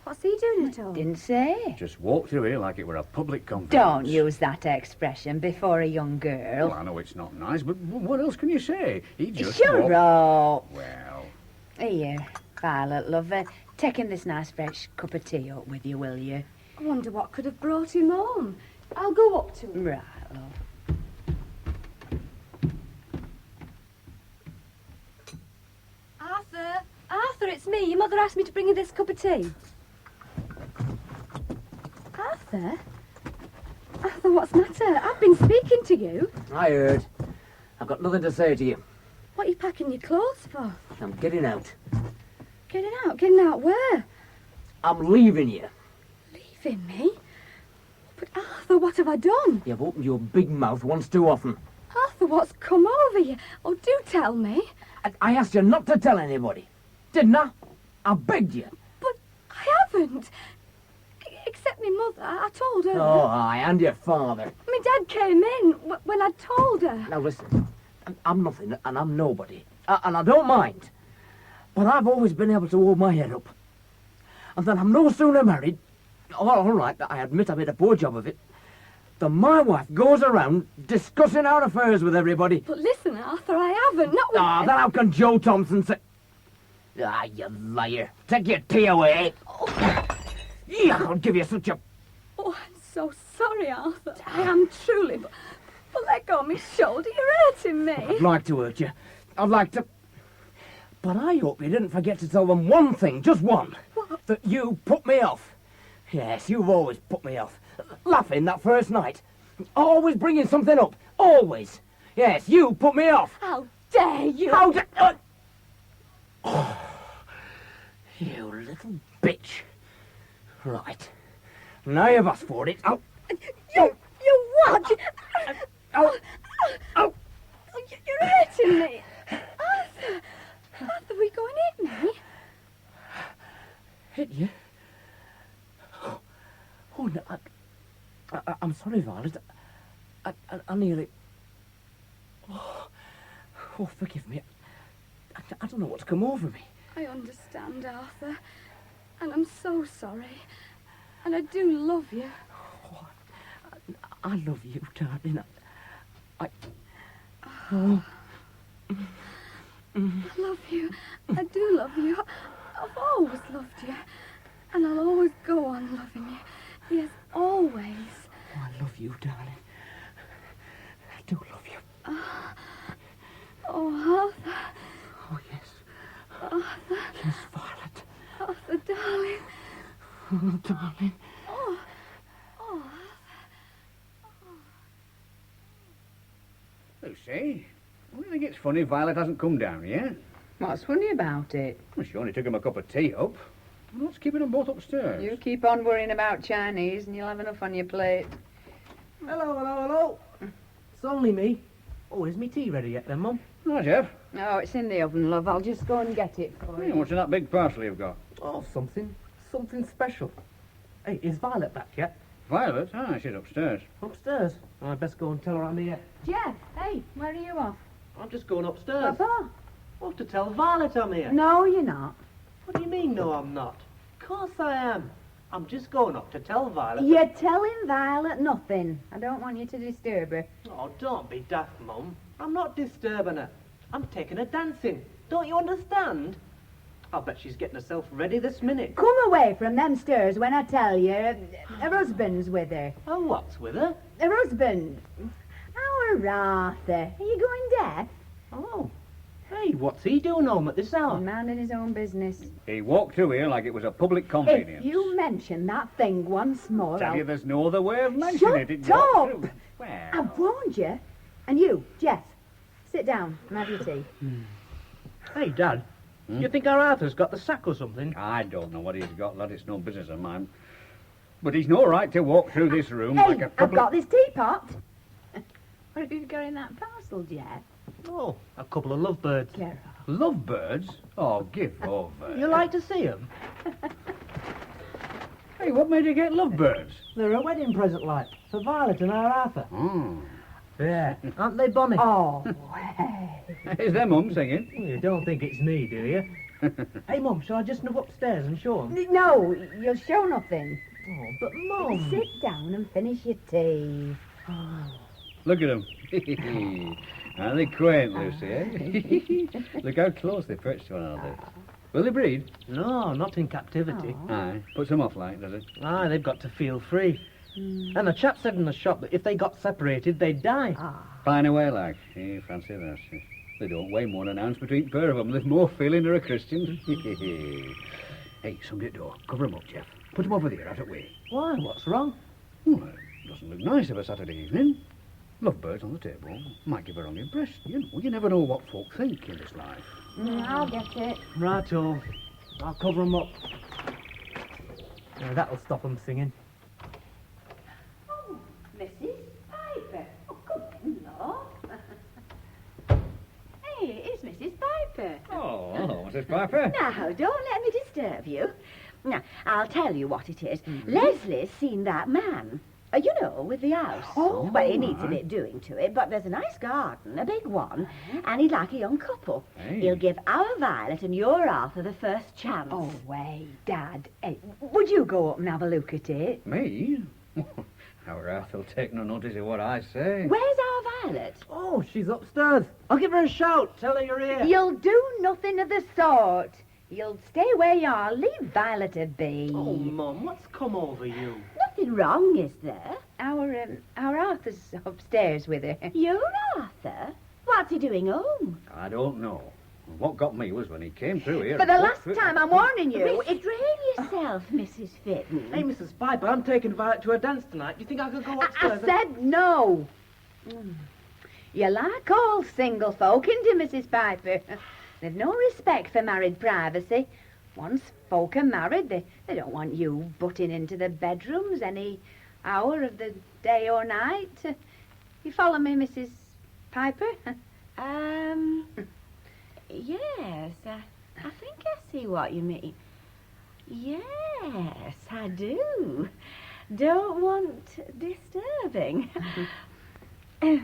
What's he doing at all? Didn't say. Just walked through here like it were a public convenience. Don't use that expression before a young girl. Well, I know it's not nice, but what else can you say? He just Shut walked... up. Well, Here, Violet, love. Taking this nice fresh cup of tea up with you, will you? I wonder what could have brought him home. I'll go up to him. Right, love. Arthur! Arthur, it's me. Your mother asked me to bring you this cup of tea. Arthur? Arthur, what's the matter? I've been speaking to you. I heard. I've got nothing to say to you. What are you packing your clothes for? I'm getting out. Getting out? Getting out where? I'm leaving you. Leaving me? But Arthur, what have I done? You've opened your big mouth once too often. Arthur, what's come over you? Oh, do tell me. I asked you not to tell anybody. Didn't I? I begged you. But I haven't. Except my mother. I told her. Oh, aye, and your father. My dad came in when I told her. Now listen, I'm nothing and I'm nobody. And I don't mind. But I've always been able to hold my head up. And then I'm no sooner married. Oh, all right, I admit I made a poor job of it. that my wife goes around discussing our affairs with everybody. But listen, Arthur, I haven't. Not with... Ah, then how can Joe Thompson say... Ah, you liar. Take your tea away. Yeah, I'll give you such a... Oh, I'm so sorry, Arthur. I am truly, but let go of my shoulder. You're hurting me. I'd like to hurt you. I'd like to... But I hope you didn't forget to tell them one thing, just one. What? That you put me off. Yes, you've always put me off. Laughing that first night. Always bringing something up. Always. Yes, you put me off. How dare you? How dare... Oh, you little bitch. Right. Now you've asked for it. I'll... You what? Oh. You're hurting me. Arthur, we going to hit me? Hit you? Oh, no, I'm sorry, Violet. I nearly... Oh, forgive me. I don't know what's come over me. I understand, Arthur. And I'm so sorry. And I do love you. Oh, I love you, darling. Oh. I love you. I do love you. I've always loved you. And I'll always go on loving you. Yes, always. Oh, I love you, darling. I do love you. Oh, Arthur. Oh, yes. Arthur. Yes, Violet. Arthur, darling. Oh, darling. Oh, Lucy, what do you think it's funny Violet hasn't come down yet? What's funny about it? Well, she only took him a cup of tea up. What's keeping them both upstairs? You keep on worrying about Chinese and you'll have enough on your plate. Hello. It's only me. Oh, is me tea ready yet then, Mum? No, Jeff. Oh, it's in the oven, love. I'll just go and get it for Hey, you. what's in that big parcel you've got? Oh, something special. Hey, is Violet back yet? Violet? Ah, she's upstairs. Upstairs. I'd best go and tell her I'm here. Jeff, hey, where are you off? I'm just going upstairs. Papa? Oh, to tell Violet I'm here. No, you're not. What do you mean, no, I'm not? Of course I am. I'm just going up to tell Violet. You're telling Violet nothing. I don't want you to disturb her. Oh, don't be daft, Mum. I'm not disturbing her. I'm taking her dancing. Don't you understand? I'll bet she's getting herself ready this minute. Come away from them stairs when I tell you. Her husband's with her. Oh, what's with her? Her husband. Our Arthur. Are you going deaf? Oh. Hey, what's he doing home at this hour? Minding his own business. He walked through here like it was a public convenience. If you mention that thing once more, Tell I'll... you there's no other way of mentioning it. Shut up! Well... I've warned you. And you, Jeff, sit down and have your tea. Hey, Dad. You think our Arthur's got the sack or something? I don't know what he's got, lad. It's no business of mine. But he's no right to walk through this room Hey, like a I've public... got this teapot. What have you got in that parcel, Jeff? Oh, a couple of lovebirds. Get off. Lovebirds? Oh, give over. You like to see them? Hey, what made you get lovebirds? They're a wedding present, like, for Violet and our Arthur. Oh. Yeah, aren't they bonny? Oh, hey. Is their mum singing? You don't think it's me, do you? Hey, Mum, shall I just snuff upstairs and show them? No, you'll show nothing. Oh, but Mum... Sit down and finish your tea. Look at them. Aren't they quaint, Lucy, eh? Look how close they perch to one another. Will they breed? No, not in captivity. Aye. Puts them off, like, does it? Aye, they've got to feel free. And the chap said in the shop that if they got separated, they'd die. Fine away, like. You fancy that. They don't weigh more than an ounce between pair of them. There's more feeling they're a Christian. Hey, somebody at the door. Cover them up, Jeff. Put them over there, out of the way. Why? What's wrong? Well, it doesn't look nice of a Saturday evening. Lovebirds on the table. Might give a wrong impression. You never know what folk think in this life. I'll get it. Righto. I'll cover them up. That'll stop them singing. Oh, Mrs. Piper. Oh, come in, love. Hey, it's Mrs. Piper. Oh, hello, Mrs. Piper. Now, don't let me disturb you. Now, I'll tell you what it is. Leslie's seen that man. You know, with the house. Oh, well, it needs a bit doing to it, but there's a nice garden, a big one, and he'd like a young couple. Hey. He'll give our Violet and your Arthur the first chance. Oh, wait, Dad. Hey, would you go up and have a look at it? Me? Our Arthur'll take no notice of what I say. Where's our Violet? Oh, she's upstairs. I'll give her a shout. Tell her you're here. You'll do nothing of the sort. You'll stay where you are. Leave Violet be. Oh, Mum, what's come over you? Nothing wrong, is there? Our Arthur's upstairs with her. Your Arthur? What's he doing home? I don't know. What got me was when he came through here. For the last time, I'm warning you. Restrain yourself, Mrs. Fitton. Hey, Mrs. Piper, I'm taking Violet to a dance tonight. Do you think I could go upstairs? I said no. You like all single folk, ain't you, Mrs. Piper? They've no respect for married privacy. Once folk are married, they don't want you butting into the bedrooms any hour of the day or night. You follow me, Mrs. Piper? Yes, I think I see what you mean. Yes, I do. Don't want disturbing. Mr.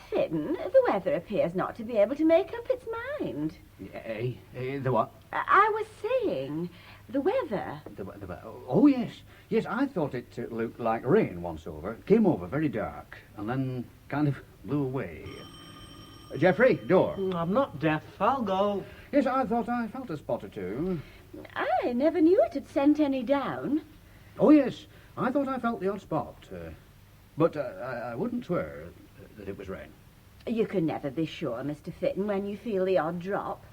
Fitton, the weather appears not to be able to make up its mind. The what? I was saying, the weather. Oh, yes. Yes, I thought it looked like rain once over. Came over very dark, and then kind of blew away. Geoffrey, door. I'm not deaf. I'll go. Yes, I thought I felt a spot or two. I never knew it had sent any down. Oh, yes, I thought I felt the odd spot. But I wouldn't swear that it was rain. You can never be sure, Mr. Fitton, when you feel the odd drop.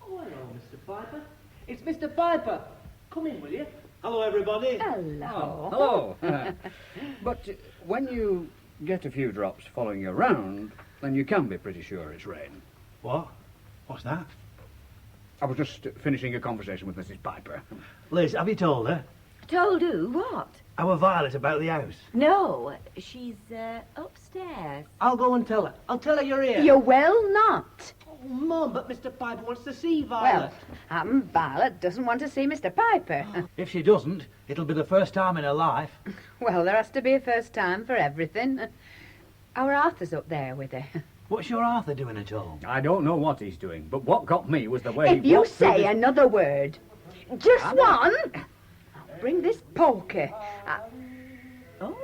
Oh, hello, Mr. Piper. It's Mr. Piper. Come in, will you? Hello, everybody. Hello. Hello. But when you get a few drops following you around, then you can be pretty sure it's rain. What? What's that? I was just finishing a conversation with Mrs. Piper. Liz, have you told her? Told who? What? Our Violet about the house. No, she's upstairs. I'll go and tell her. I'll tell her you're here. You will not. Oh, Mum, but Mr. Piper wants to see Well, Violet. Violet doesn't want to see Mr. Piper. If she doesn't, it'll be the first time in her life. Well, there has to be a first time for everything. Our Arthur's up there with her. What's your Arthur doing at home? I don't know what he's doing, but what got me was the way If he you walked through say this- another word, just one, I'll bring this poker. Oh,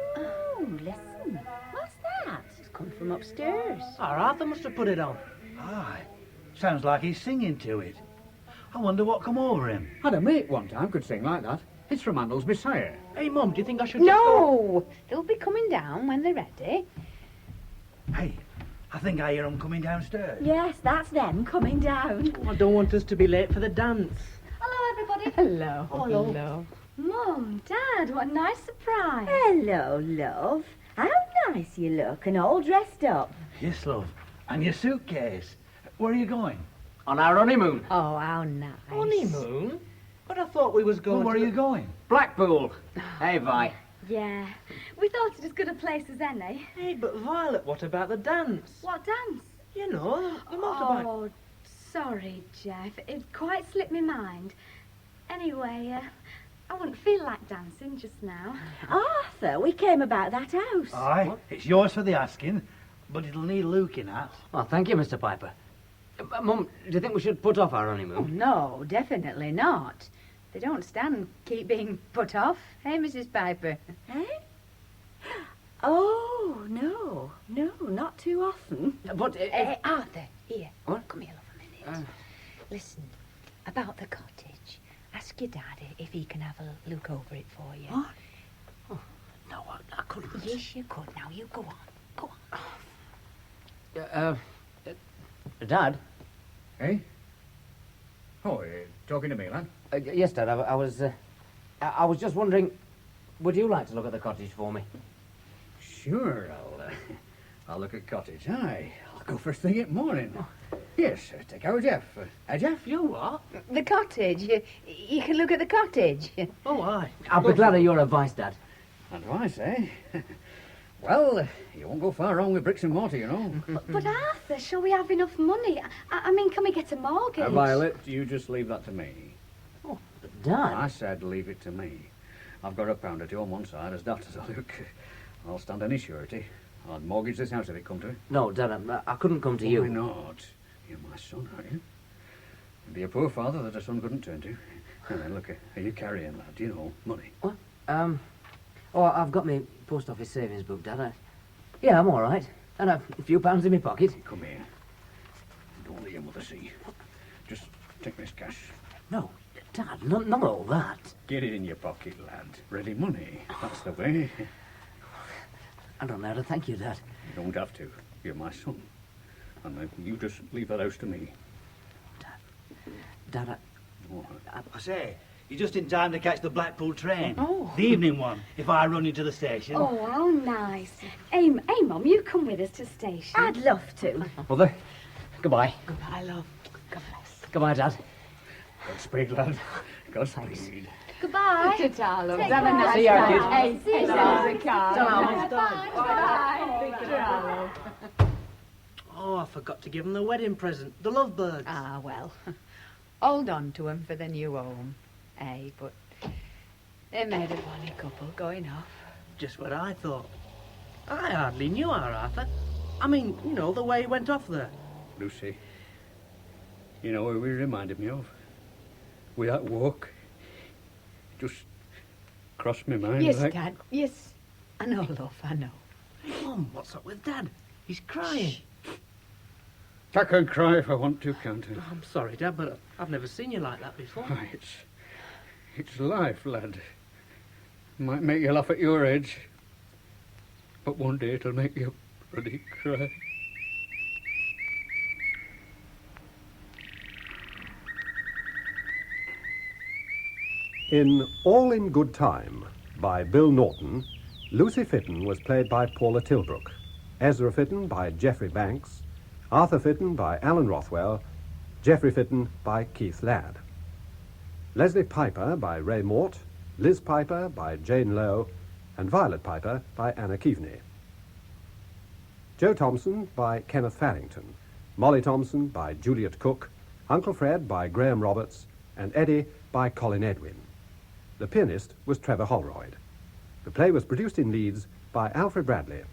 listen. What's that? It's come from upstairs. Our Arthur must have put it on. Aye. Sounds like he's singing to it. I wonder what come over him. Had a mate one time could sing like that. It's from Handel's Messiah. Hey, Mum, do you think I should just go? No! They'll be coming down when they're ready. Hey, I think I hear 'em coming downstairs. Yes, that's them coming down. Oh, I don't want us to be late for the dance. Hello, everybody. Hello. Hello. Mum, Dad, what a nice surprise. Hello, love. How nice you look and all dressed up. Yes, love. And your suitcase. Where are you going? On our honeymoon. Oh, how nice. Honeymoon? But I thought we was going Well, where to... are you going? Blackpool. Hey, Vi. Yeah, we thought it as good a place as any. Hey, but Violet, what about the dance? What dance? You know, the motorbike. Oh, sorry, Jeff. It quite slipped my mind. Anyway, I wouldn't feel like dancing just now. Arthur, we came about that house. Aye, it's yours for the asking, but it'll need looking at. Well, thank you, Mr. Piper. Mum, do you think we should put off our Oh, honeymoon? no, definitely not. They don't stand keep being put off. Hey, Mrs. Piper. Eh? Oh, no, not too often. But Hey, Arthur, here. What? Come here, love, a minute. Listen, about the cottage. Ask your daddy if he can have a look over it for you. What? Oh, no, I couldn't. Yes, you could. Now, you go on. Go on. Dad? Hey? Oh, you're talking to me, lad? Yes, Dad, I was just wondering, would you like to look at the cottage for me? Sure, I'll look at cottage. Aye, I'll go first thing in the morning. Yes, take our Jeff. Jeff? You what? The cottage. You can look at the cottage. Oh, aye. I'll be glad of your advice, Dad. Advice, eh? Well, you won't go far wrong with bricks and mortar, you know. But Arthur, shall we have enough money? I mean, can we get a mortgage? Violet, you just leave that to me. Oh, Dad. I said leave it to me. I've got a pound or two on one side, as daft as I look. I'll stand any surety. I'd mortgage this house if it come to it. No, Dad, I couldn't come to you. Why not? You're my son, aren't you? You'd be a poor father that a son couldn't turn to. And then look, are you carrying that? You know, money. What? Oh, I've got my post office savings book, Dad. Yeah, I'm all right. And a few pounds in my pocket. Come here. Don't let your mother see. Just take this cash. No, Dad, not all that. Get it in your pocket, lad. Ready money. That's the way. I don't know how to thank you, Dad. You don't have to. You're my son. And you just leave that house to me. Dad, I say, you're just in time to catch the Blackpool train. Oh. The evening one, if I run into the station. Oh, how nice. Hey, Mum, you come with us to station. I'd love to. Mother, goodbye. Goodbye, love. God bless. Goodbye, Dad. Godspeed, lad. Godspeed. Goodbye. Ta-ta, love. Take care. See you, kid. Hey, see you in the car. Bye. Oh, I forgot to give them the wedding present. The lovebirds. Ah, well. Hold on to 'em for the new home. Eh, but they made a bonny couple going off. Just what I thought. I hardly knew our Arthur. I mean, you know, the way he went off there. Lucy, you know who he reminded me of? With that walk. Just crossed my mind. Yes, like. Dad. Yes. I know, love, I know. Mum, what's up with Dad? He's crying. I can cry if I want to, can't I? I'm sorry, Dad, but I've never seen you like that before. Why, it's life, lad. Might make you laugh at your age, but one day it'll make you bloody cry. In All in Good Time, by Bill Norton, Lucy Fitton was played by Paula Tilbrook, Ezra Fitton by Geoffrey Banks, Arthur Fitton by Alan Rothwell, Geoffrey Fitton by Keith Ladd. Leslie Piper by Ray Mort, Liz Piper by Jane Lowe, and Violet Piper by Anna Keaveney. Joe Thompson by Kenneth Farrington, Molly Thompson by Juliet Cook, Uncle Fred by Graham Roberts, and Eddie by Colin Edwin. The pianist was Trevor Holroyd. The play was produced in Leeds by Alfred Bradley